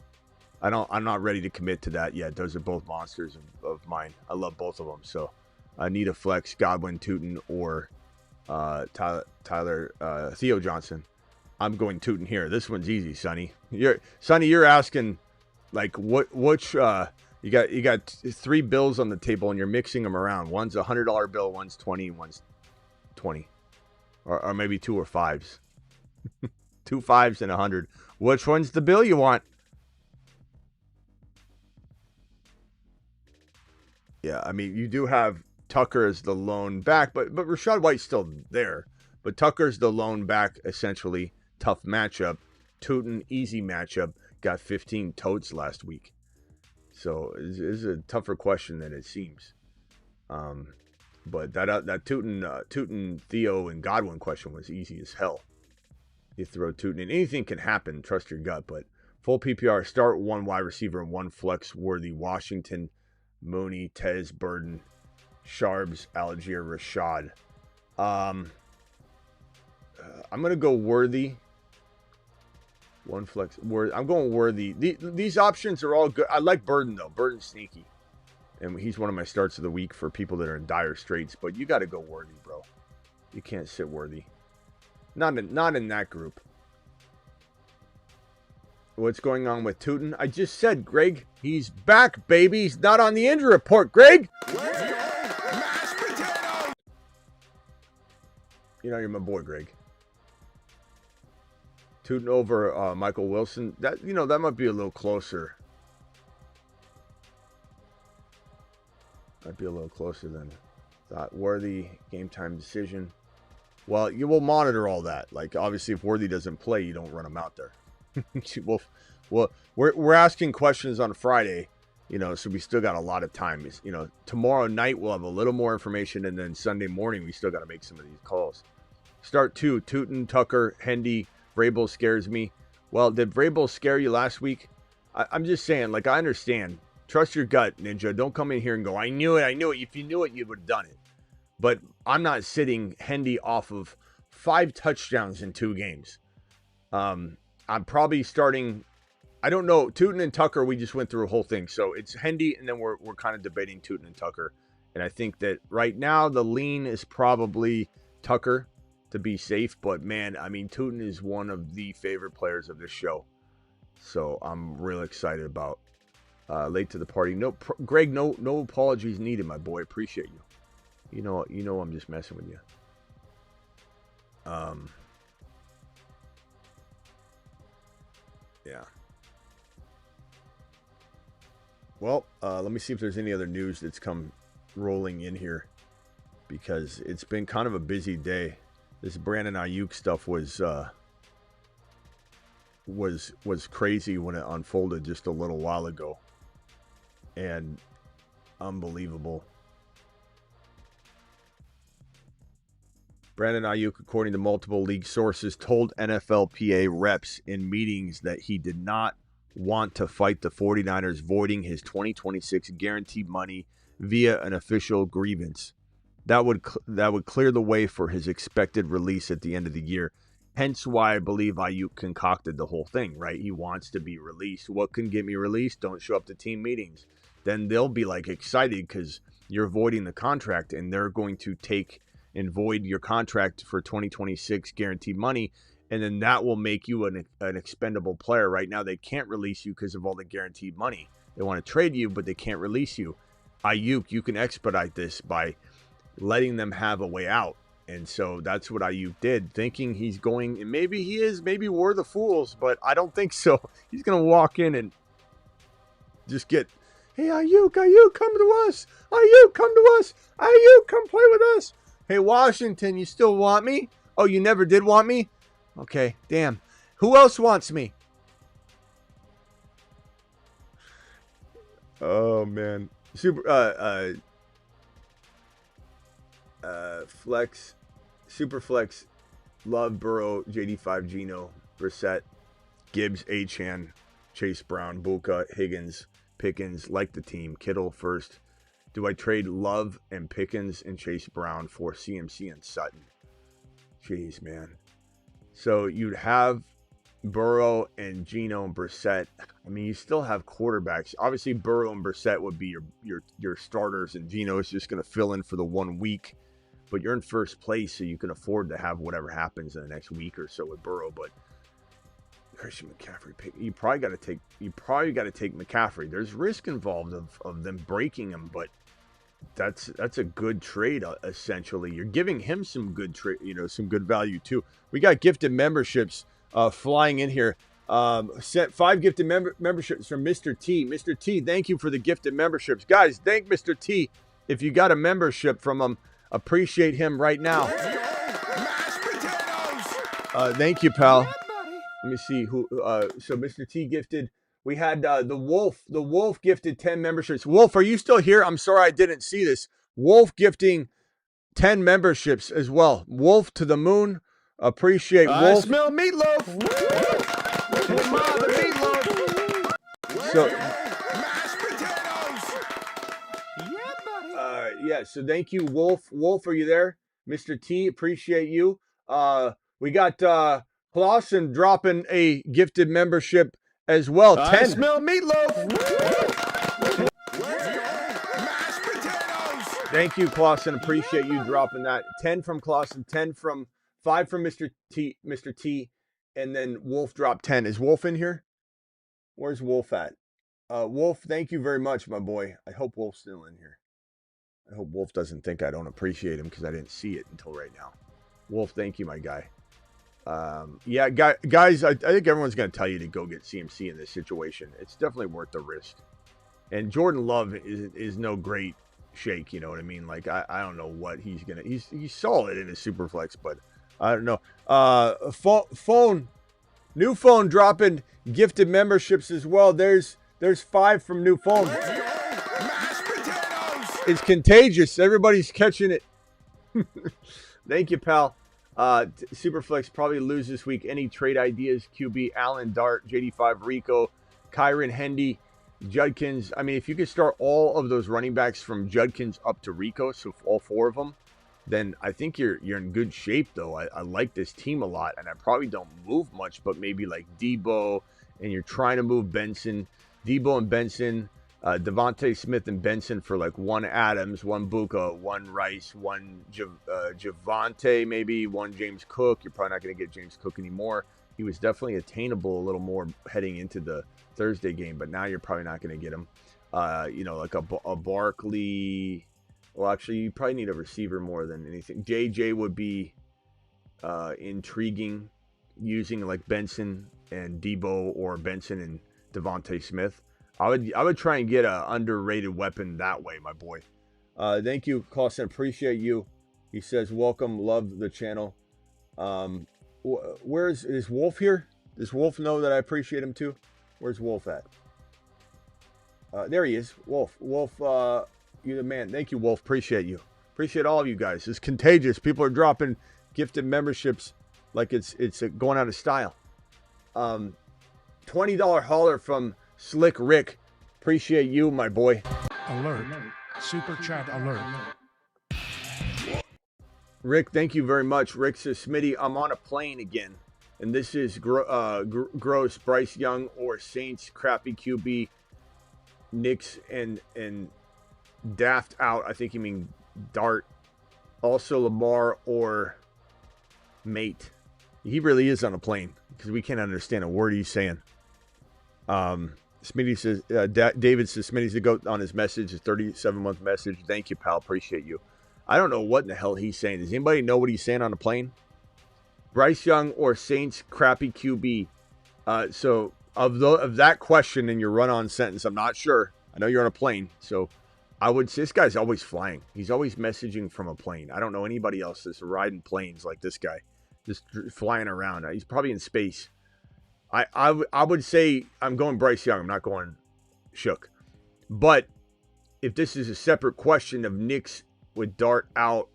A: I'm not ready to commit to that yet. Those are both monsters of mine. I love both of them. So I need a flex Godwin, Tootin, or Tyler Theo Johnson. I'm going Tootin here. This one's easy, Sonny. You're asking like which you got 3 bills on the table and you're mixing them around. One's a $100 bill, one's 20, one's 20. Or maybe 2 or 5s. 2 5s and 100. Which one's the bill you want? Yeah, I mean, you do have Tucker as the lone back, but Rachaad White's still there. But Tucker's the lone back, essentially. Tough matchup. Tootin, easy matchup. Got 15 totes last week. So it's a tougher question than it seems. But that Tootin, Theo, and Godwin question was easy as hell. You throw Tootin in. Anything can happen. Trust your gut. But full PPR, start 1 wide receiver and 1 flex worthy. Washington, Mooney, Tez, Burden, Sharbs, Algier, Rashad. I'm going to go worthy. 1 flex. I'm going worthy. These options are all good. I like Burden, though. Burden's sneaky. And he's one of my starts of the week for people that are in dire straits. But you got to go worthy, bro. You can't sit worthy. Not in that group. What's going on with Tootin? I just said, Greg, he's back, baby. He's not on the injury report, Greg.
C: Mashed potatoes!
A: You know, you're my boy, Greg. Tootin over Michael Wilson. That that might be a little closer. Might be a little closer than thought. Worthy game time decision. Well, you will monitor all that. Like obviously, if Worthy doesn't play, you don't run him out there. well, we're asking questions on Friday, so we still got a lot of time. Tomorrow night we'll have a little more information, and then Sunday morning we still got to make some of these calls. Start 2, Tootin, Tucker, Hendy, Vrabel scares me. Well, did Vrabel scare you last week? I'm just saying, I understand. Trust your gut, Ninja. Don't come in here and go, I knew it. If you knew it, you would have done it. But I'm not sitting Hendy off of 5 touchdowns in 2 games. I'm probably starting, I don't know, Tootin and Tucker, we just went through a whole thing. So it's Hendy, and then we're kind of debating Tootin and Tucker. And I think that right now the lean is probably Tucker to be safe. But, man, Tootin is one of the favorite players of this show. So I'm real excited about late to the party. No, Greg, no apologies needed, my boy. Appreciate you. You know I'm just messing with you. Yeah. Well, let me see if there's any other news that's come rolling in here, because it's been kind of a busy day. This Brandon Aiyuk stuff was crazy when it unfolded just a little while ago, and unbelievable. Brandon Aiyuk, according to multiple league sources, told NFLPA reps in meetings that he did not want to fight the 49ers, voiding his 2026 guaranteed money via an official grievance. That would clear the way for his expected release at the end of the year. Hence why I believe Aiyuk concocted the whole thing, right? He wants to be released. What can get me released? Don't show up to team meetings. Then they'll be excited because you're voiding the contract, and they're going to take and void your contract for 2026 guaranteed money, and then that will make you an expendable player. Right now, they can't release you because of all the guaranteed money. They want to trade you, but they can't release you. Aiyuk, you can expedite this by letting them have a way out. And so that's what Aiyuk did, thinking he's going, and maybe he is, maybe we're the fools, but I don't think so. He's going to walk in and just get, hey, Aiyuk, come to us. Aiyuk, come to us. Aiyuk, come play with us. Hey, Washington, you still want me? Oh, you never did want me? Okay, damn. Who else wants me? Oh, man. Superflex, Love, Burrow, JD5, Geno, Brissett, Gibbs, Achane, Chase Brown, Buka, Higgins, Pickens, like the team, Kittle first. Do I trade Love and Pickens and Chase Brown for CMC and Sutton? Jeez, man. So you'd have Burrow and Geno and Brissett. You still have quarterbacks. Obviously, Burrow and Brissett would be your starters, and Geno is just going to fill in for the 1 week. But you're in first place, so you can afford to have whatever happens in the next week or so with Burrow. But Christian McCaffrey pick. You probably got to take McCaffrey. There's risk involved of them breaking him, but that's a good trade essentially. You're giving him some good some good value too. We got gifted memberships flying in here. Sent 5 gifted memberships from Mr. T. Mr. T, thank you for the gifted memberships, guys. Thank Mr. T if you got a membership from him. Appreciate him right now. Thank you, pal. Let me see who. So Mr. T gifted. We had the Wolf. The Wolf gifted 10 memberships. Wolf, are you still here? I'm sorry I didn't see this. Wolf gifting 10 memberships as well. Wolf to the moon. Appreciate Wolf.
C: I smell meatloaf. Hey, Ma, the meatloaf.
A: So,
C: Mashed potatoes. Yeah, buddy.
A: yeah. So thank you, Wolf. Wolf, are you there? Mr. T, appreciate you. We got Clausen dropping a gifted membership as well. 10.
C: I smell meatloaf. Mashed potatoes.
A: Thank you, Clausen. Appreciate you dropping that. 10 from Clausen, 5 from Mr. T, and then Wolf dropped 10. Is Wolf in here? Where's Wolf at? Wolf, thank you very much, my boy. I hope Wolf's still in here. I hope Wolf doesn't think I don't appreciate him because I didn't see it until right now. Wolf, thank you, my guy. Yeah, guys, I think everyone's going to tell you to go get CMC in this situation. It's definitely worth the risk. And Jordan Love is no great shake, you know what I mean? Like, I don't know what he's going to... He's solid in his Superflex, but I don't know. New phone dropping gifted memberships as well. There's 5 from New Phone. It's contagious. Everybody's catching it. Thank you, pal. Superflex probably lose this week. Any trade ideas? QB, Allen, Dart, JD5, Rico, Kyron, Hendy, Judkins. I mean, if you could start all of those running backs from Judkins up to Rico, so all 4 of them, then I think you're in good shape, though. I like this team a lot, and I probably don't move much, but maybe like Debo, and you're trying to move Benson. Debo and Benson, Devontae Smith and Benson for like 1 Adams, 1 Buka, 1 Rice, 1 Javonte, maybe 1 James Cook. You're probably not going to get James Cook anymore. He was definitely attainable a little more heading into the Thursday game, but now you're probably not going to get him. Like a Barkley. Well, actually, you probably need a receiver more than anything. JJ would be intriguing, using like Benson and Debo or Benson and Devontae Smith. I would try and get an underrated weapon that way, my boy. Thank you, Clausen. Appreciate you. He says, welcome, love the channel. Is Wolf here? Does Wolf know that I appreciate him too? Where's Wolf at? There he is. Wolf, you're the man. Thank you, Wolf. Appreciate you. Appreciate all of you guys. It's contagious. People are dropping gifted memberships like it's going out of style. $20 hauler from Slick Rick. Appreciate you, my boy.
D: Alert. Super chat alert.
A: Rick, thank you very much. Rick says, Smitty, I'm on a plane again. And this is gross. Bryce Young or Saints, crappy QB, Knicks and Daft out. I think you mean Dart. Also Lamar or Mate. He really is on a plane because we can't understand a word he's saying. Smitty says, David says, Smitty's the GOAT on his message, his 37-month message. Thank you, pal. Appreciate you. I don't know what in the hell he's saying. Does anybody know what he's saying on the plane? Bryce Young or Saints, crappy QB. So of that question in your run-on sentence, I'm not sure. I know you're on a plane, so I would say this guy's always flying. He's always messaging from a plane. I don't know anybody else that's riding planes like this guy, just flying around. He's probably in space. I would say I'm going Bryce Young. I'm not going Shook. But if this is a separate question of Knicks with Dart out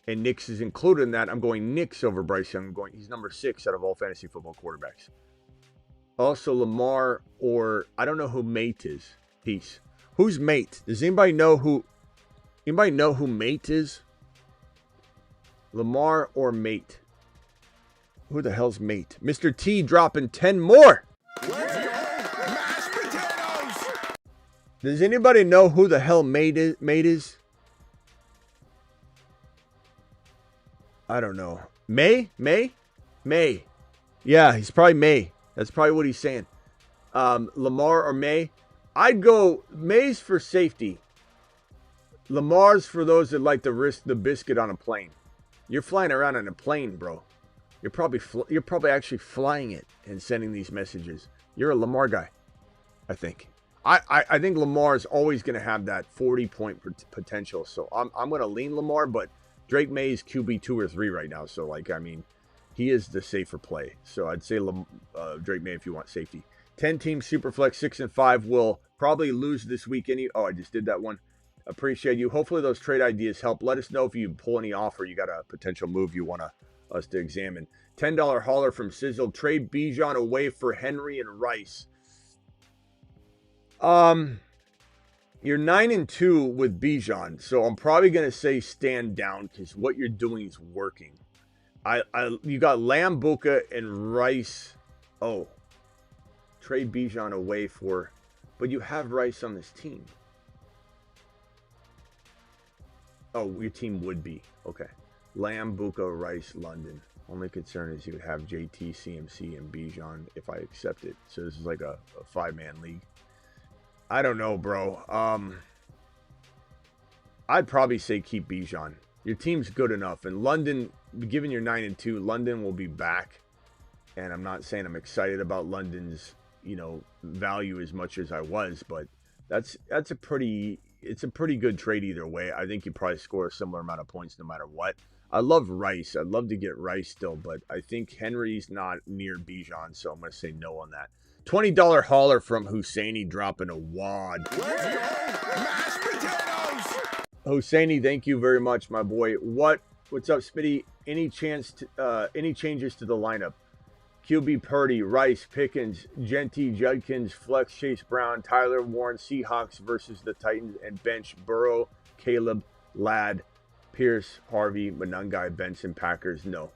A: and Knicks is included in that, I'm going Knicks over Bryce Young. He's number 6 out of all fantasy football quarterbacks. Also Lamar or I don't know who Mate is. Peace. Who's Mate? Does anybody know who Mate is? Lamar or Mate? Who the hell's Mate? Mr. T dropping 10 more.
B: Mashed potatoes.
A: Does anybody know who the hell Mate is? I don't know. May? Yeah, he's probably May. That's probably what he's saying. Lamar or May? I'd go May's for safety. Lamar's for those that like to risk the biscuit on a plane. You're flying around on a plane, bro. You're probably actually flying it and sending these messages. You're a Lamar guy, I think. I think Lamar's always going to have that 40-point potential. So I'm going to lean Lamar, but Drake May's QB 2 or 3 right now. So, he is the safer play. So I'd say Drake May if you want safety. 10-team Superflex, 6 and 5 will probably lose this week. I just did that one. Appreciate you. Hopefully those trade ideas help. Let us know if you pull any off or you got a potential move you want us to examine. $10 hauler from Sizzle. Trade Bijan away for Henry and Rice. You're 9-2 with Bijan, so I'm probably gonna say stand down because what you're doing is working. You got Lamb, Buka, and Rice. Oh, trade Bijan away for, but you have Rice on this team. Oh, your team would be okay. Lamb, Buka, Rice, London. Only concern is you would have JT, CMC, and Bijan if I accept it. So this is like a 5-man league. I don't know, bro. I'd probably say keep Bijan. Your team's good enough. And London, given you're 9-2, London will be back. And I'm not saying I'm excited about London's, value as much as I was, but it's a pretty good trade either way. I think you probably score a similar amount of points no matter what. I love Rice. I'd love to get Rice still, but I think Henry's not near Bijan, so I'm going to say no on that. $20 hauler from Husseini dropping a wad.
B: Let's go! Mashed potatoes!
A: Husseini, thank you very much, my boy. What's up, Smitty? Any changes to the lineup? QB Purdy, Rice, Pickens, Genty, Judkins, Flex, Chase Brown, Tyler Warren, Seahawks versus the Titans, and bench Burrow, Caleb, Ladd, Pierce, Harvey, Monangai, Benson, Packers. No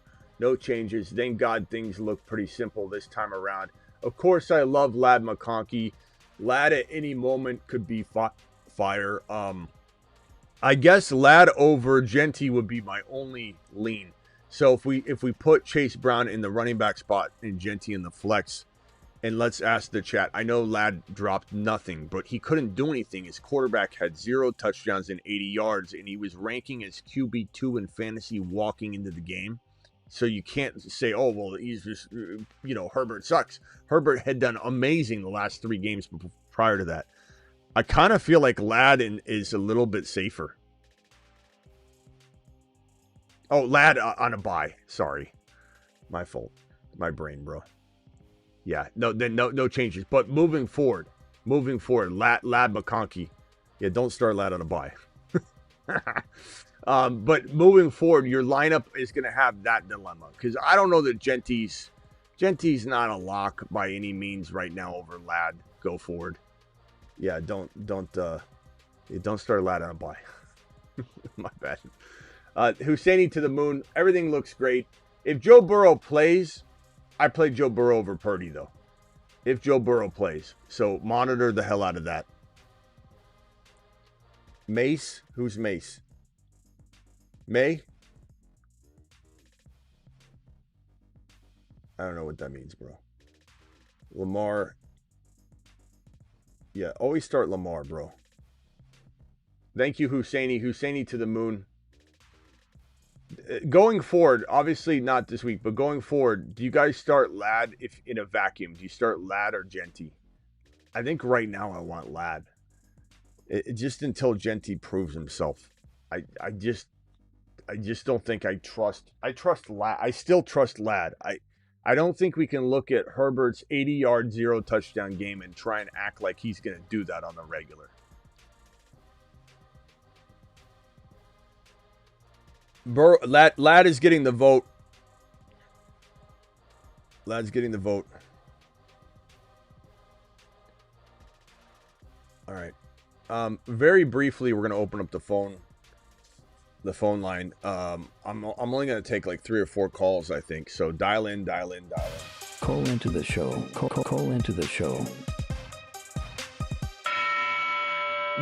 A: changes. Thank God things look pretty simple this time around. Of course, I love Ladd McConkey. Ladd at any moment could be fire. I guess Ladd over Genty would be my only lean. So if we put Chase Brown in the running back spot and Genty in the flex, and let's ask the chat. I know Ladd dropped nothing, but he couldn't do anything. His quarterback had 0 touchdowns and 80 yards, and he was ranking as QB2 in fantasy walking into the game. So you can't say, oh, well, he's just, Herbert sucks. Herbert had done amazing the last 3 games prior to that. I kind of feel like Ladd is a little bit safer. Oh, Ladd on a bye. Sorry. My fault. My brain, bro. Yeah, no changes. But moving forward, Ladd McConkey. Yeah, don't start Ladd on a bye. But moving forward, your lineup is going to have that dilemma. Because I don't know that Genty's not a lock by any means right now over Ladd. Go forward. Yeah, don't start Ladd on a bye. My bad. Husseini to the moon. Everything looks great. If Joe Burrow plays, I play Joe Burrow over Purdy, though. If Joe Burrow plays. So monitor the hell out of that. Mace? Who's Mace? May? I don't know what that means, bro. Lamar. Yeah, always start Lamar, bro. Thank you, Husseini. Husseini to the moon. Going forward, obviously not this week, but going forward, do you guys start Ladd if in a vacuum? Do you start Ladd or Genty? I think right now I want Ladd. Just until Genty proves himself. I just don't think I trust Ladd. I still trust Ladd. I don't think we can look at Herbert's 80-yard, 0 touchdown game and try and act like he's going to do that on the regular. Ladd is getting the vote. Ladd's getting the vote. All right. Very briefly, we're going to open up the phone line. I'm only going to take like 3 or 4 calls, I think. So dial in.
E: Call into the show. Call into the show.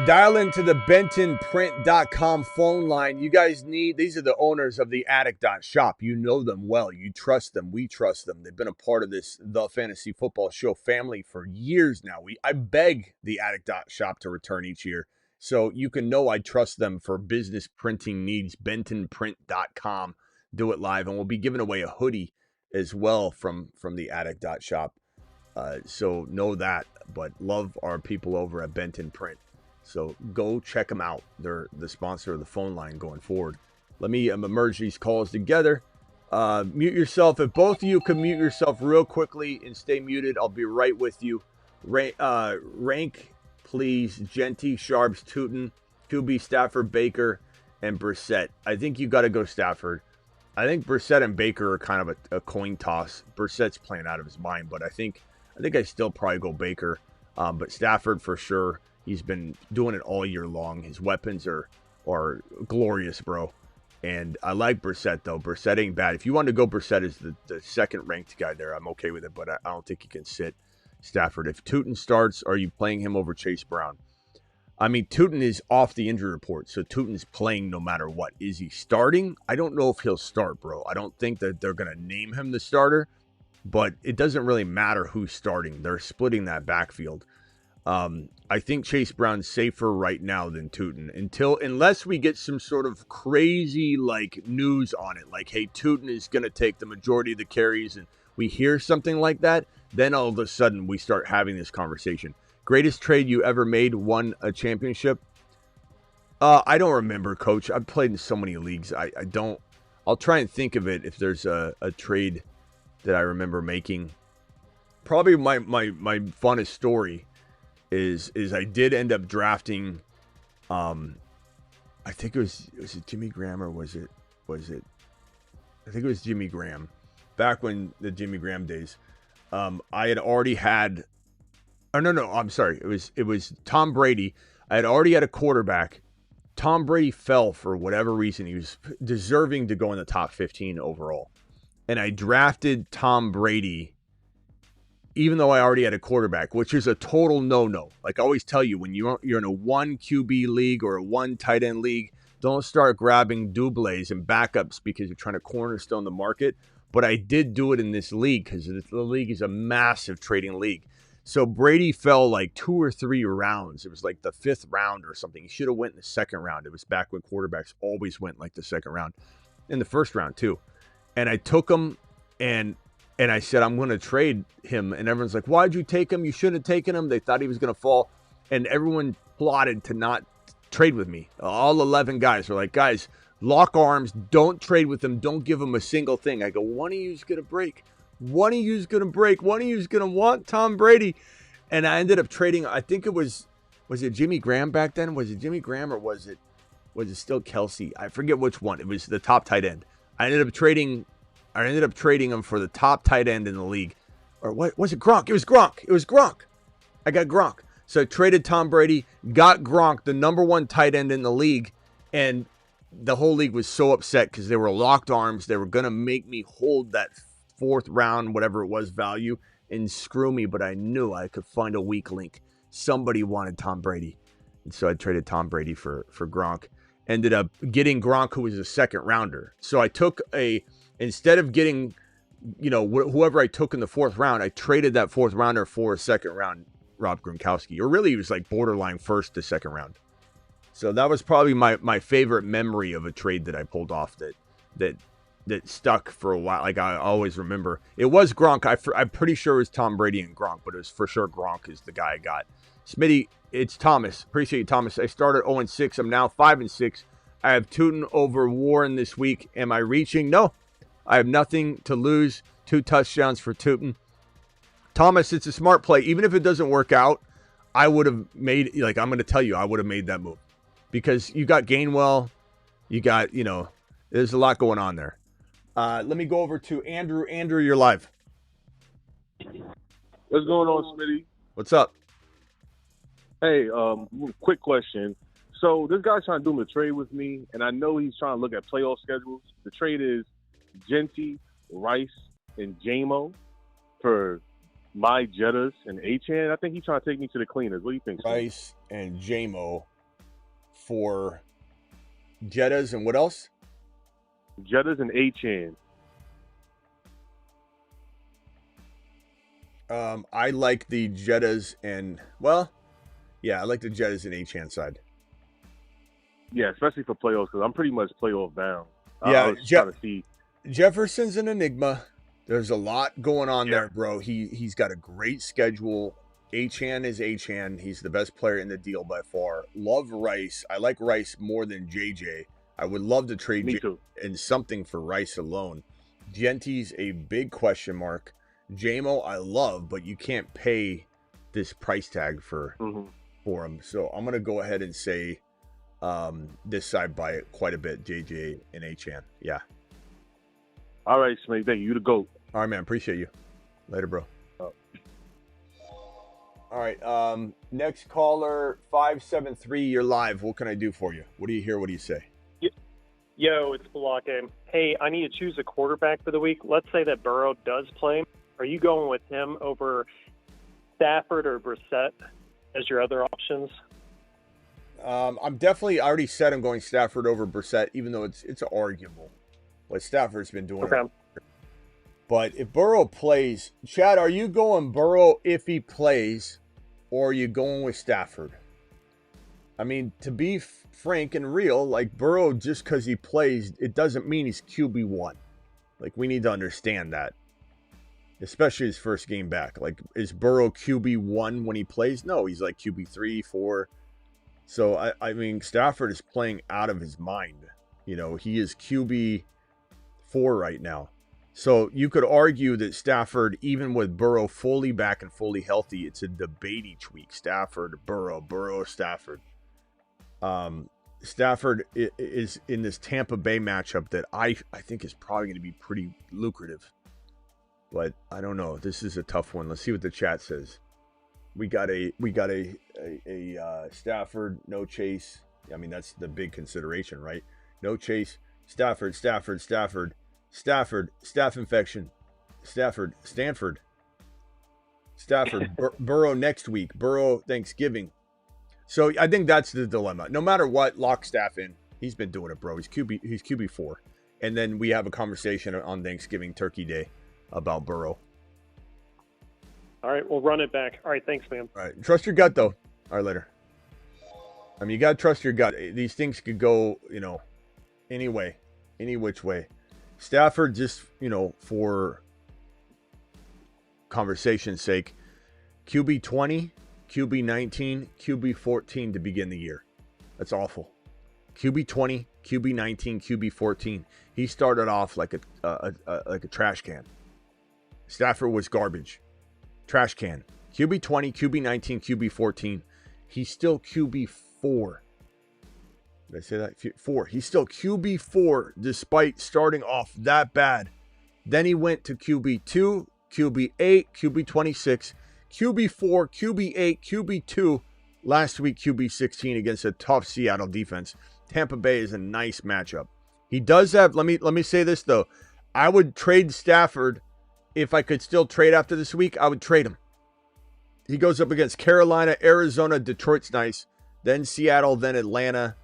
A: Dial into the bentonprint.com phone line. You guys these are the owners of the Addict.shop. You know them well. You trust them. We trust them. They've been a part of the Fantasy Football Show family for years now. I beg the Addict.shop to return each year. So you can know I trust them for business printing needs. bentonprint.com. Do it live. And we'll be giving away a hoodie as well from the Addict.shop. So know that. But love our people over at Benton Print. So go check them out. They're the sponsor of the phone line going forward. Let me merge these calls together. Mute yourself. If both of you can mute yourself real quickly and stay muted, I'll be right with you. Rank, please. Genty, Sharps, Tootin, QB, Stafford, Baker, and Brissett. I think you got to go Stafford. I think Brissett and Baker are kind of a coin toss. Brissett's playing out of his mind, but I think I still probably go Baker. But Stafford for sure. He's been doing it all year long. His weapons are glorious, bro. And I like Brissett, though. Brissett ain't bad. If you want to go Brissett as the second-ranked guy there, I'm okay with it. But I don't think you can sit Stafford. If Tootin starts, are you playing him over Chase Brown? I mean, Tootin is off the injury report, so Tootin's playing no matter what. Is he starting? I don't know if he'll start, bro. I don't think that they're going to name him the starter. But it doesn't really matter who's starting. They're splitting that backfield. I think Chase Brown's safer right now than Tootin unless we get some sort of crazy like news on it, like hey, Tootin is going to take the majority of the carries, and we hear something like that. Then all of a sudden we start having this conversation. Greatest trade you ever made, won a championship? I don't remember, Coach. I've played in so many leagues. I don't. I'll try and think of it if there's a trade that I remember making. Probably my funnest story is I did end up drafting. I think was it Jimmy Graham or was it? I think it was Jimmy Graham. Back when the Jimmy Graham days, I had already had. Oh no, I'm sorry. It was Tom Brady. I had already had a quarterback. Tom Brady fell for whatever reason. He was deserving to go in the top 15 overall. And I drafted Tom Brady, even though I already had a quarterback, which is a total no-no. Like I always tell you, when you're in a 1 QB league or a 1 tight end league, don't start grabbing doubles and backups because you're trying to cornerstone the market. But I did do it in this league because the league is a massive trading league. So Brady fell like 2 or 3 rounds. It was like the 5th round or something. He should have went in the 2nd round. It was back when quarterbacks always went like the 2nd round. In the 1st round too. And I took him and I said, I'm going to trade him. And everyone's like, why'd you take him? You shouldn't have taken him. They thought he was going to fall. And everyone plotted to not trade with me. All 11 guys were like, guys, lock arms. Don't trade with him. Don't give him a single thing. I go, one of you is going to break. One of you is going to break. One of you is going to want Tom Brady. And I ended up trading. I think it was it Jimmy Graham back then? Was it Jimmy Graham or was it still Kelsey? I forget which one. It was the top tight end. I ended up trading him for the top tight end in the league. Or what was it? Gronk. It was Gronk. I got Gronk. So I traded Tom Brady, got Gronk, the number 1 tight end in the league. And the whole league was so upset because they were locked arms. They were going to make me hold that 4th round, whatever it was, value, and screw me. But I knew I could find a weak link. Somebody wanted Tom Brady. And so I traded Tom Brady for Gronk. Ended up getting Gronk, who was a 2nd rounder. So I took instead of getting, whoever I took in the 4th round, I traded that 4th rounder for a 2nd round Rob Gronkowski. Or really, he was like borderline 1st to 2nd round. So that was probably my favorite memory of a trade that I pulled off that stuck for a while. Like I always remember. It was Gronk. I'm pretty sure it was Tom Brady and Gronk, but it was for sure Gronk is the guy I got. Smitty, it's Thomas. Appreciate you, Thomas. I started 0-6. I'm now 5-6. I have Tootin over Warren this week. Am I reaching? No. I have nothing to lose. 2 touchdowns for Tootin. Thomas, it's a smart play. Even if it doesn't work out, I would have made, I'm going to tell you, I would have made that move. Because you got Gainwell. You got, there's a lot going on there. Let me go over to Andrew. Andrew, you're live.
F: What's going on, Smitty?
A: What's up?
F: Hey, quick question. So this guy's trying to do a trade with me, and I know he's trying to look at playoff schedules. The trade is Genty, Rice, and JMO for my Jettas and Achan. I think he's trying to take me to the cleaners. What do you think, Smitty?
A: Rice and JMO for Jettas and what else?
F: Jettas and Achan.
A: I like the Jettas and, I like the Jettas and Achan side.
F: Yeah, especially for playoffs, because I'm pretty much playoff bound.
A: Yeah,
F: I was trying to see.
A: Jefferson's an enigma. There's a lot going on there, bro. He's got a great schedule. Achan is Achan. He's the best player in the deal by far. Love Rice. I like Rice more than JJ. I would love to trade JJ and something for Rice alone. Genty's a big question mark. JMO I love, but you can't pay this price tag for him. So I'm gonna go ahead and say this side by it quite a bit. JJ and Achan. Yeah.
F: All right, Smitty. Thank you. You the GOAT.
A: All right, man. Appreciate you. Later, bro. All right. Next caller, 573. You're live. What can I do for you? What do you hear? What do you say?
G: Yo, it's Balake. Hey, I need to choose a quarterback for the week. Let's say that Burrow does play. Are you going with him over Stafford or Brissett as your other options?
A: I'm definitely. I already said I'm going Stafford over Brissett, even though it's arguable what Stafford's been doing.
G: Okay.
A: But if Burrow plays, Chad, are you going Burrow if he plays or are you going with Stafford? I mean, to be frank and real, like Burrow, just because he plays, it doesn't mean he's QB1. Like, we need to understand that. Especially his first game back. Like, is Burrow QB1 when he plays? No, he's like QB3, 4. So, I mean, Stafford is playing out of his mind. You know, he is QB4 right now. So, you could argue that Stafford, even with Burrow fully back and fully healthy, it's a debate each week. Stafford, Burrow, Stafford. Stafford is in this Tampa Bay matchup that I think is probably going to be pretty lucrative. But I don't know. This is a tough one. Let's see what the chat says. We got a Stafford, no Chase. I mean, that's the big consideration, right? No Chase, Stafford, staph infection, Stanford, Burrow next week, Burrow Thanksgiving. So I think that's the dilemma. No matter what, lock Staff in. He's been doing it, bro. He's QB4. And then we have a conversation on Thanksgiving, Turkey Day, about Burrow.
G: All right, we'll run it back. All right, thanks, man.
A: All right, trust your gut, though. All right, later. I mean, you got to trust your gut. These things could go, any way, any which way. Stafford, just, for conversation's sake, QB 20, QB 19, QB 14 to begin the year. That's awful. QB 20, QB 19, QB 14. He started off like a trash can. Stafford was garbage. Trash can. QB 20, QB 19, QB 14. He's still QB 4. Did I say that? 4. He's still QB 4 despite starting off that bad. Then he went to QB 2, QB 8, QB 26, QB 4, QB 8, QB 2. Last week, QB 16 against a tough Seattle defense. Tampa Bay is a nice matchup. He does have, let me say this though. I would trade Stafford. If I could still trade after this week, I would trade him. He goes up against Carolina, Arizona, Detroit's nice, then Seattle, then Atlanta.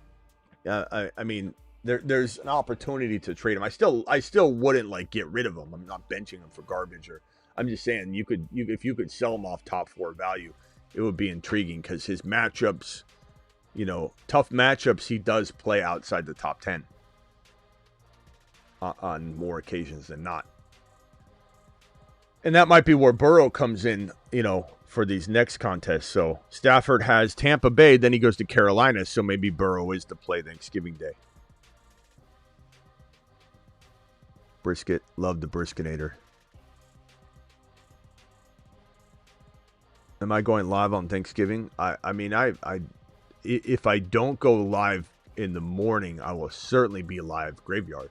A: I mean, there's an opportunity to trade him. I still wouldn't get rid of him. I'm not benching him for garbage, or I'm just saying if you could sell him off top 4 value, it would be intriguing because his matchups, tough matchups, he does play outside the top 10 on more occasions than not. And that might be where Burrow comes in, for these next contests. So Stafford has Tampa Bay, then he goes to Carolina. So maybe Burrow is to play Thanksgiving Day. Brisket, love the Briskinator. Am I going live on Thanksgiving? I mean, if I don't go live in the morning, I will certainly be live graveyard.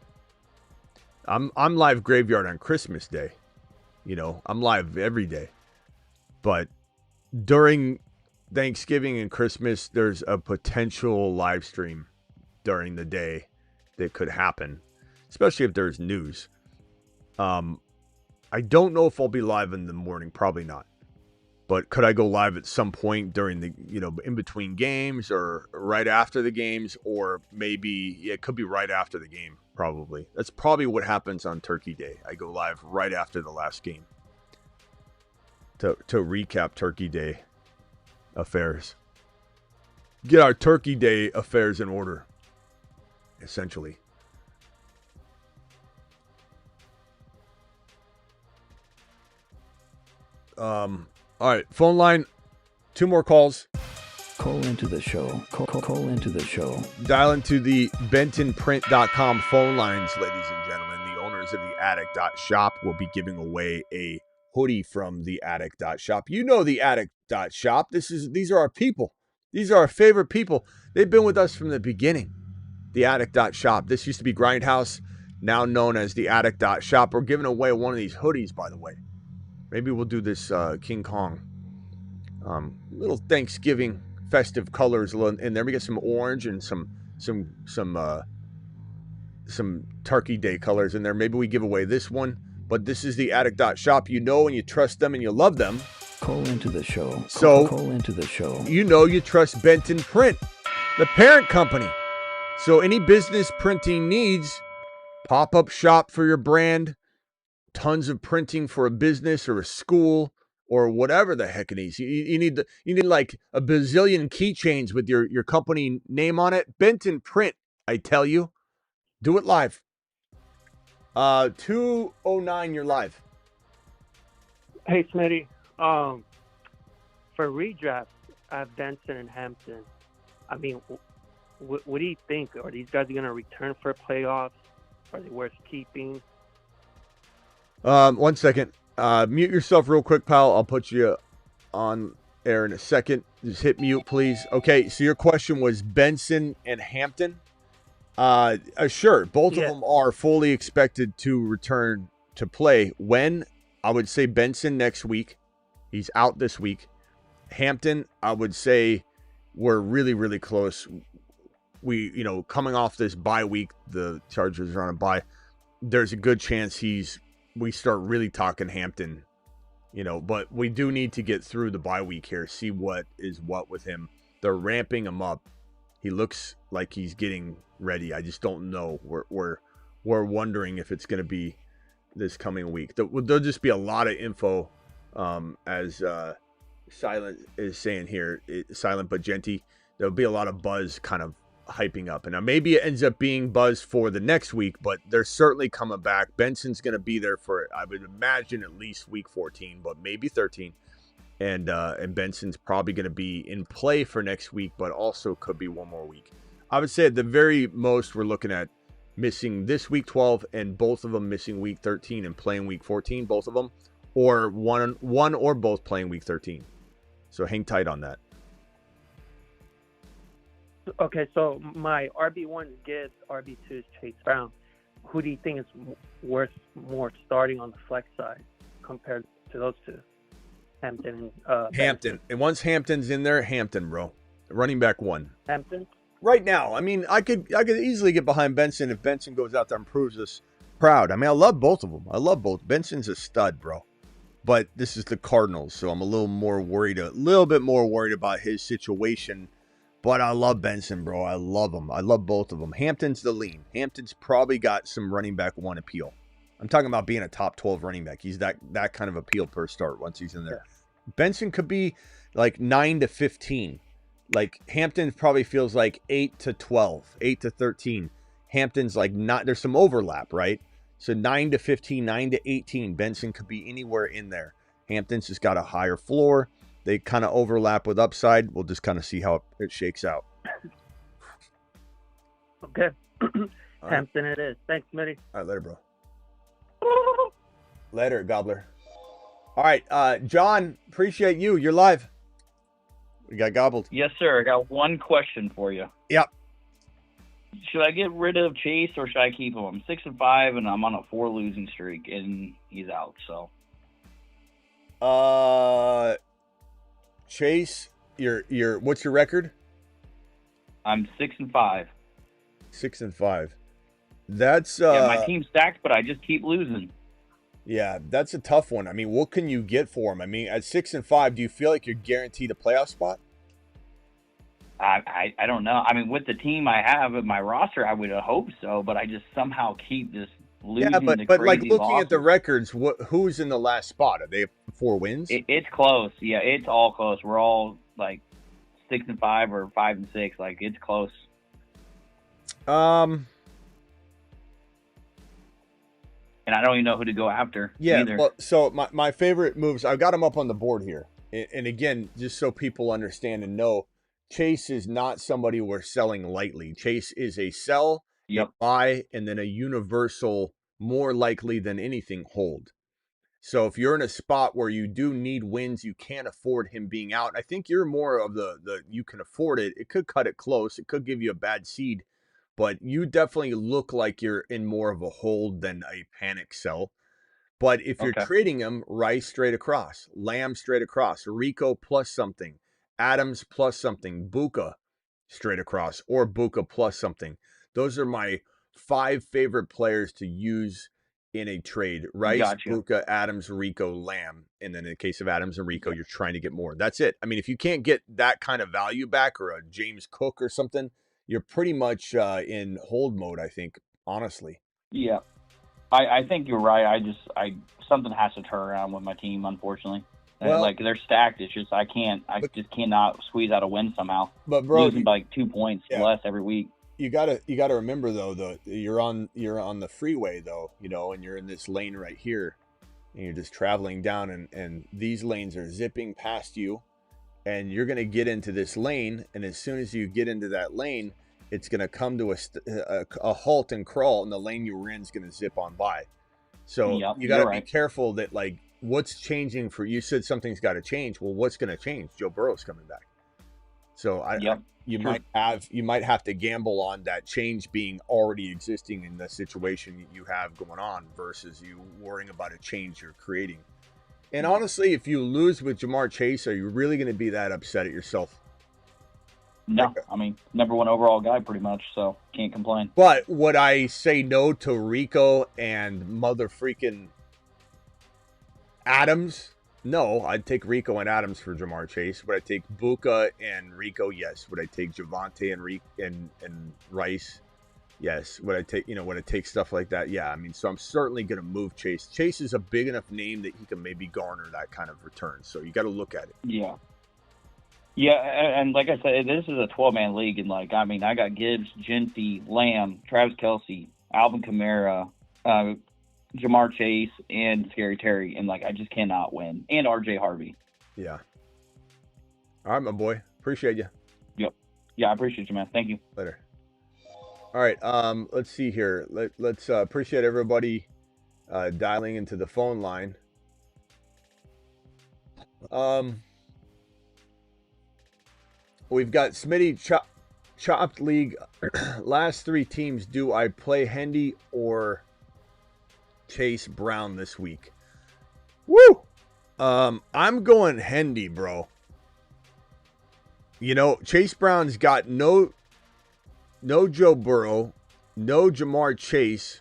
A: I'm live graveyard on Christmas Day. I'm live every day. But during Thanksgiving and Christmas, there's a potential live stream during the day that could happen, especially if there's news. I don't know if I'll be live in the morning. Probably not. But could I go live at some point during the, in between games or right after the games, or maybe it could be right after the game. Probably. That's probably what happens on Turkey Day. I go live right after the last game to recap Turkey Day affairs. Get our Turkey Day affairs in order, essentially. All right, phone line. 2 more calls.
E: Call into the show. Call into the show.
A: Dial into the bentonprint.com phone lines, ladies and gentlemen. The owners of the Attic.shop will be giving away a hoodie from the Attic.shop. You know the Attic.shop. These are our people. These are our favorite people. They've been with us from the beginning. The Attic.shop. This used to be Grindhouse, now known as the Attic.shop. We're giving away one of these hoodies, by the way. Maybe we'll do this King Kong. Little Thanksgiving festive colors in there. We get some orange and some Turkey Day colors in there. Maybe we give away this one. But this is the Attic.shop. You know and you trust them and you love them.
E: Call into the show.
A: So
E: call into the show.
A: You know you trust Benton Print, the parent company. So any business printing needs, pop-up shop for your brand, tons of printing for a business or a school or whatever the heck it is. You need like a bazillion keychains with your company name on it. Benton print, I tell you. Do it live. 209, you're live.
H: Hey, Smitty. For redraft, I have Benson and Hampton. I mean, what do you think? Are these guys going to return for playoffs? Are they worth keeping?
A: 1 second. Mute yourself real quick, pal. I'll put you on air in a second. Just hit mute, please. Okay, so your question was Benson and Hampton. Sure, both of them are fully expected to return to play. When? I would say Benson next week. He's out this week. Hampton, I would say we're really, really close. We, coming off this bye week, the Chargers are on a bye. There's a good chance we start really talking Hampton, but we do need to get through the bye week here, see what is what with him. They're ramping him up. He looks like he's getting ready. I just don't know. We're wondering if it's going to be this coming week. There'll just be a lot of info, as Silent is saying here. Silent but Genty. There'll be a lot of buzz kind of hyping up. And now maybe it ends up being buzz for the next week, but they're certainly coming back. Benson's going to be there for, I would imagine, at least week 14, but maybe 13. And Benson's probably going to be in play for next week, but also could be one more week. I would say at the very most, we're looking at missing this week 12 and both of them missing week 13 and playing week 14, both of them, or one or both playing week 13. So hang tight on that.
H: Okay, so my RB1 is Gibbs, RB2 is Chase Brown. Who do you think is worth more starting on the flex side compared to those two? Hampton and
A: Hampton. And once Hampton's in there, Hampton, bro. Running back 1.
H: Hampton?
A: Right now, I mean, I could easily get behind Benson if Benson goes out there and proves us proud. I mean, I love both of them. I love both. Benson's a stud, bro. But this is the Cardinals, so I'm a little bit more worried about his situation. But I love Benson, bro. I love him. I love both of them. Hampton's the lean. Hampton's probably got some running back 1 appeal. I'm talking about being a top 12 running back. He's that kind of appeal per start once he's in there. Yeah. Benson could be like 9 to 15. Like Hampton probably feels like 8 to 12, 8 to 13. Hampton's like not, there's some overlap, right? So 9 to 15, 9 to 18. Benson could be anywhere in there. Hampton's just got a higher floor. They kind of overlap with upside. We'll just kind of see how it shakes out.
H: Okay. Hampton it is. Thanks, Smitty.
A: All right, later, bro. Later, Gobbler. All right, John, appreciate you. You're live. We got gobbled.
I: Yes, sir. I got one question for you.
A: Yep.
I: Should I get rid of Chase or should I keep him? I'm 6-5 and I'm on a 4 losing streak and he's out. So.
A: Chase, your what's your record?
I: I'm 6-5.
A: 6-5. That's
I: yeah, my team's stacked, but I just keep losing.
A: Yeah, that's a tough one. I mean, what can you get for him? I mean, at 6-5, do you feel like you're guaranteed a playoff spot?
I: I don't know. I mean, with the team I have at my roster, I would hope so, but I just somehow keep just losing. Yeah,
A: but like looking at the records, who's in the last spot? Are they 4 wins?
I: It's close. Yeah, it's all close. We're all like 6-5 or 5-6. Like it's close. And I don't even know who to go after.
A: Yeah,
I: either.
A: Well, so my favorite moves, I've got them up on the board here. And again, just so people understand and know, Chase is not somebody we're selling lightly. Chase is a sell, a buy, and then a universal, more likely than anything, hold. So if you're in a spot where you do need wins, you can't afford him being out. I think you're more of the you can afford it. It could cut it close. It could give you a bad seed. But you definitely look like you're in more of a hold than a panic sell. But if you're trading him, Rice straight across, Lamb straight across, Rico plus something, Adams plus something, Buka straight across, or Buka plus something. Those are my 5 favorite players to use in a trade. Rice, Buka, Adams, Rico, Lamb. And then in the case of Adams and Rico, you're trying to get more. That's it. I mean, if you can't get that kind of value back or a James Cook or something, you're pretty much in hold mode, I think, honestly.
I: Yeah. I think you're right. Something has to turn around with my team, unfortunately.
A: Well,
I: like they're stacked. It's just I just cannot squeeze out a win somehow.
A: But bro,
I: losing by like 2 points less every week.
A: You gotta remember though, you're on the freeway though, and you're in this lane right here, and you're just traveling down, and these lanes are zipping past you, and you're gonna get into this lane, and as soon as you get into that lane, it's gonna come to a halt and crawl, and the lane you were in is gonna zip on by. So you gotta be careful that like what's changing for you. Said something's got to change. Well, what's gonna change? Joe Burrow's coming back. So you might have to gamble on that change being already existing in the situation you have going on versus you worrying about a change you're creating. And honestly, if you lose with Jamar Chase, are you really going to be that upset at yourself?
I: No, I mean, number 1 overall guy pretty much, so can't complain.
A: But would I say no to Rico and mother freaking Adams? No, I'd take Rico and Adams for Jamar Chase. Would I take Buka and Rico? Yes. Would I take Javonte and Rice? Yes. Would I take stuff like that? Yeah. I mean, so I'm certainly going to move Chase. Chase is a big enough name that he can maybe garner that kind of return. So you got to look at it.
I: Yeah. Yeah, and like I said, this is a 12-man league, and like I mean, I got Gibbs, Genty, Lamb, Travis Kelce, Alvin Kamara, Jamar Chase, and Scary Terry, and like I just cannot win. And RJ Harvey.
A: Yeah. All right, my boy. Appreciate you.
I: Yep. Yeah, I appreciate you, man. Thank you.
A: Later. All right. Let's see here. Let's appreciate everybody dialing into the phone line. We've got Smitty Chopped League. Last 3 teams. Do I play Hendy or Chase Brown this week? Woo! I'm going Hendy, bro. Chase Brown's got no Joe Burrow, no Jamar Chase.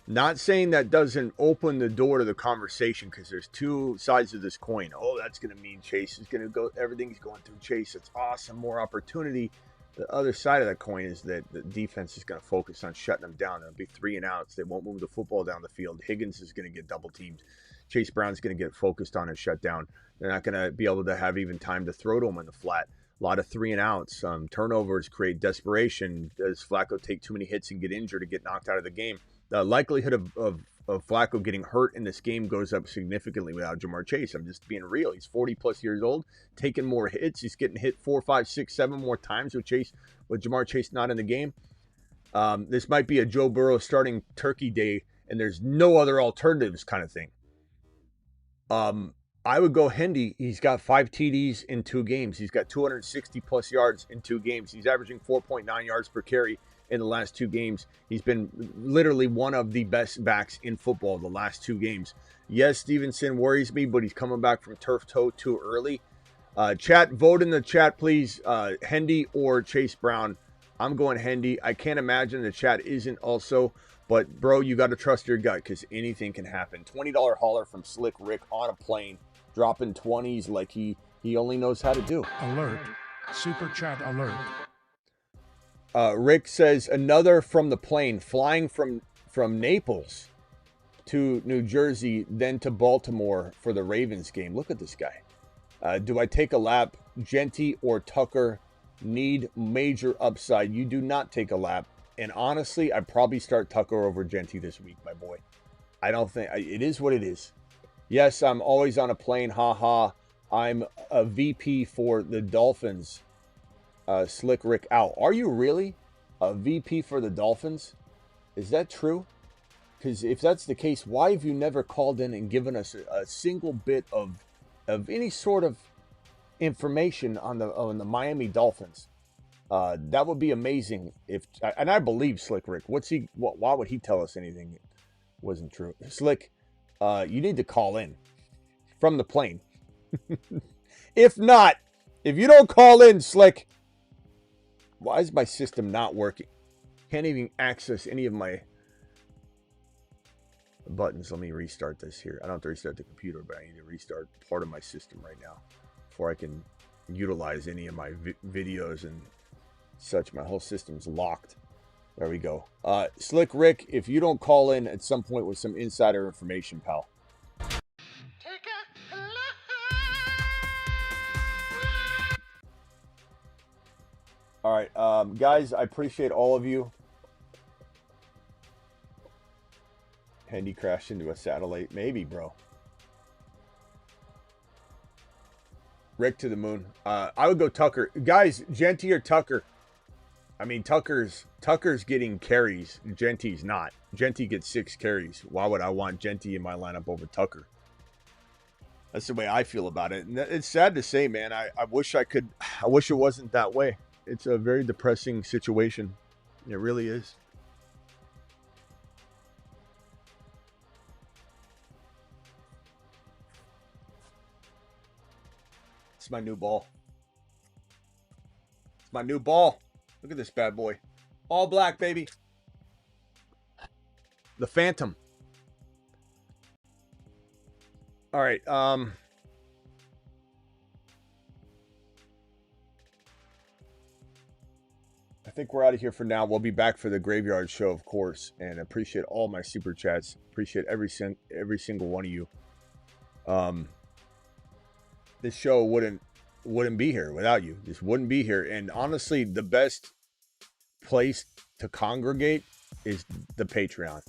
A: Not saying that doesn't open the door to the conversation, because there's 2 sides of this coin. Oh, that's going to mean Chase is going to go. Everything's going through Chase. It's awesome. More opportunity. The other side of that coin is that the defense is going to focus on shutting them down. There'll be 3 and outs. They won't move the football down the field. Higgins is going to get double teamed. Chase Brown's going to get focused on and shut down. They're not going to be able to have even time to throw to him in the flat. A lot of 3 and outs. Turnovers create desperation. Does Flacco take too many hits and get injured to get knocked out of the game? The likelihood of Flacco getting hurt in this game goes up significantly without Jamar Chase. I'm just being real. He's 40-plus years old, taking more hits. He's getting hit 4, 5, 6, 7 more times with Jamar Chase not in the game. This might be a Joe Burrow starting turkey day, and there's no other alternatives kind of thing. I would go Hendy. He's got 5 TDs in 2 games. He's got 260-plus yards in 2 games. He's averaging 4.9 yards per carry in the last 2 games. He's been literally one of the best backs in football the last 2 games. Yes, Stevenson worries me, but he's coming back from turf toe too early. Chat, vote in the chat, please. Hendy or Chase Brown. I'm going Hendy. I can't imagine the chat isn't also. But, bro, you got to trust your gut, because anything can happen. $20 hauler from Slick Rick on a plane, dropping 20s like he only knows how to do.
D: Alert. Super chat alert.
A: Rick says, another from the plane, flying from Naples to New Jersey, then to Baltimore for the Ravens game. Look at this guy. Do I take a lap? Genty or Tucker need major upside. You do not take a lap. And honestly, I'd probably start Tucker over Genty this week, my boy. I don't think it is what it is. Yes, I'm always on a plane. Ha. I'm a VP for the Dolphins. Slick Rick out. Are you really a VP for the Dolphins? Is that true? Because if that's the case, why have you never called in and given us a single bit of any sort of information on the Miami Dolphins? That would be amazing. And I believe Slick Rick. Why would he tell us anything that wasn't true? Slick, you need to call in from the plane. If you don't call in, Slick, why is my system not working? Can't even access any of my buttons. Let me restart this here. I don't have to restart the computer, but I need to restart part of my system right now before I can utilize any of my videos and such. My whole system's locked. There we go. Slick Rick, if you don't call in at some point with some insider information, pal.
C: Take a look.
A: All right, guys, I appreciate all of you. Handy crashed into a satellite. Maybe, bro. Rick to the moon. I would go Tucker. Guys, Genty or Tucker? I mean, Tucker's getting carries. Genty's not. Genty gets 6 carries. Why would I want Genty in my lineup over Tucker? That's the way I feel about it. And it's sad to say, man. I wish I wish it wasn't that way. It's a very depressing situation. It really is. It's my new ball. It's my new ball. Look at this bad boy. All black, baby. The Phantom. All right. I think we're out of here for now. We'll be back for the Graveyard Show, of course, and appreciate all my super chats. Appreciate every single one of you. This show wouldn't be here without you. This wouldn't be here. And honestly, the best place to congregate is the Patreon.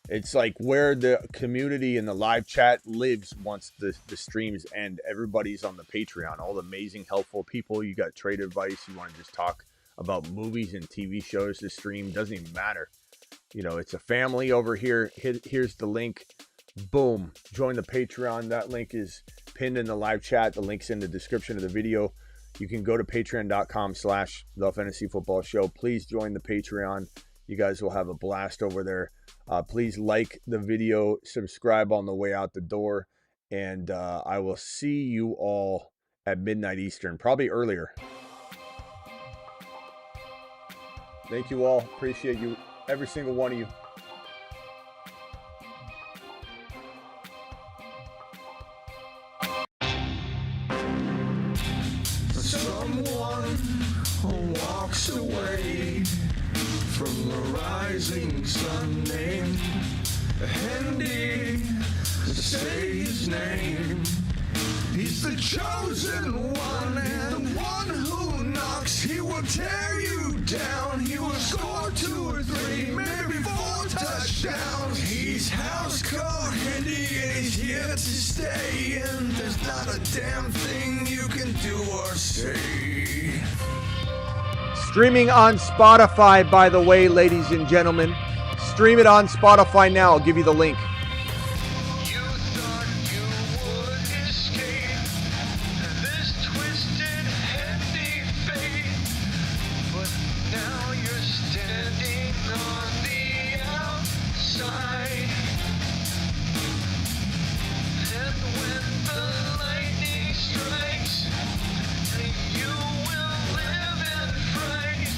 A: It's like where the community and the live chat lives once the streams end. Everybody's on the Patreon. All the amazing, helpful people. You got trade advice. You want to just talk about movies and TV shows to stream. Doesn't even matter. You know, it's a family over here. Here's the link. Boom. Join the Patreon. That link is pinned in the live chat. The link's in the description of the video. You can go to patreon.com/The Fantasy Football Show. Please join the Patreon. You guys will have a blast over there. Please like the video, subscribe on the way out the door, and I will see you all at midnight Eastern, probably earlier. Thank you all. Appreciate you, every single one of you.
C: Someone walks away from the rising sun named Handy, say his name. He's the chosen one, and the one who knocks, he will tear you down. He will score 2 or 3, maybe 4 touchdowns. He's house called Handy, and he's here to stay. And there's not a damn thing you can do or say.
A: Streaming on Spotify, by the way, ladies and gentlemen. Stream it on Spotify now. I'll give you the link.
C: You thought you would escape this twisted, handy fate, but now you're standing on the outside. And when the lightning strikes, you will live in fright.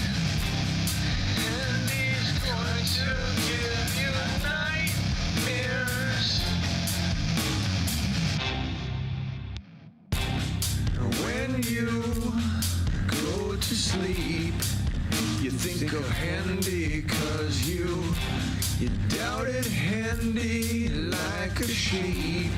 C: And he's going to give you nightmares. When you go to sleep, you think of Handy, 'cause you doubted Handy like a sheep.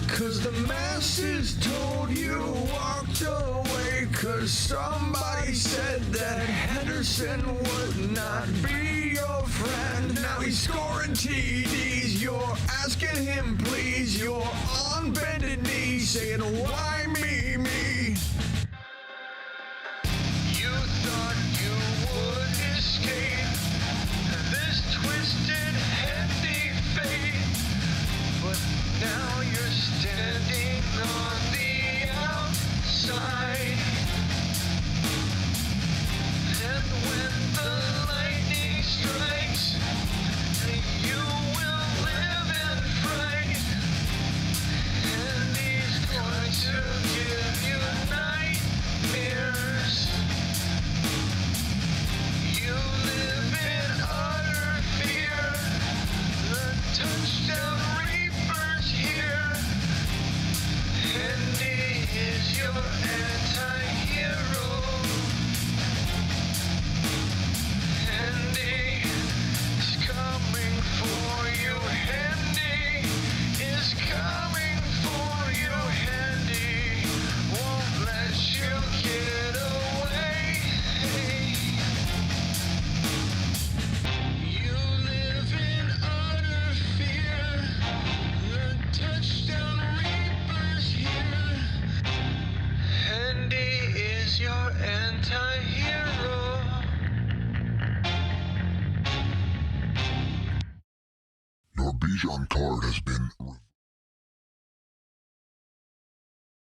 C: 'Cause the masses told you walked away, 'cause somebody said that Henderson would not be your friend. Now he's scoring TDs, you're asking him please, you're on bended knees saying, why me?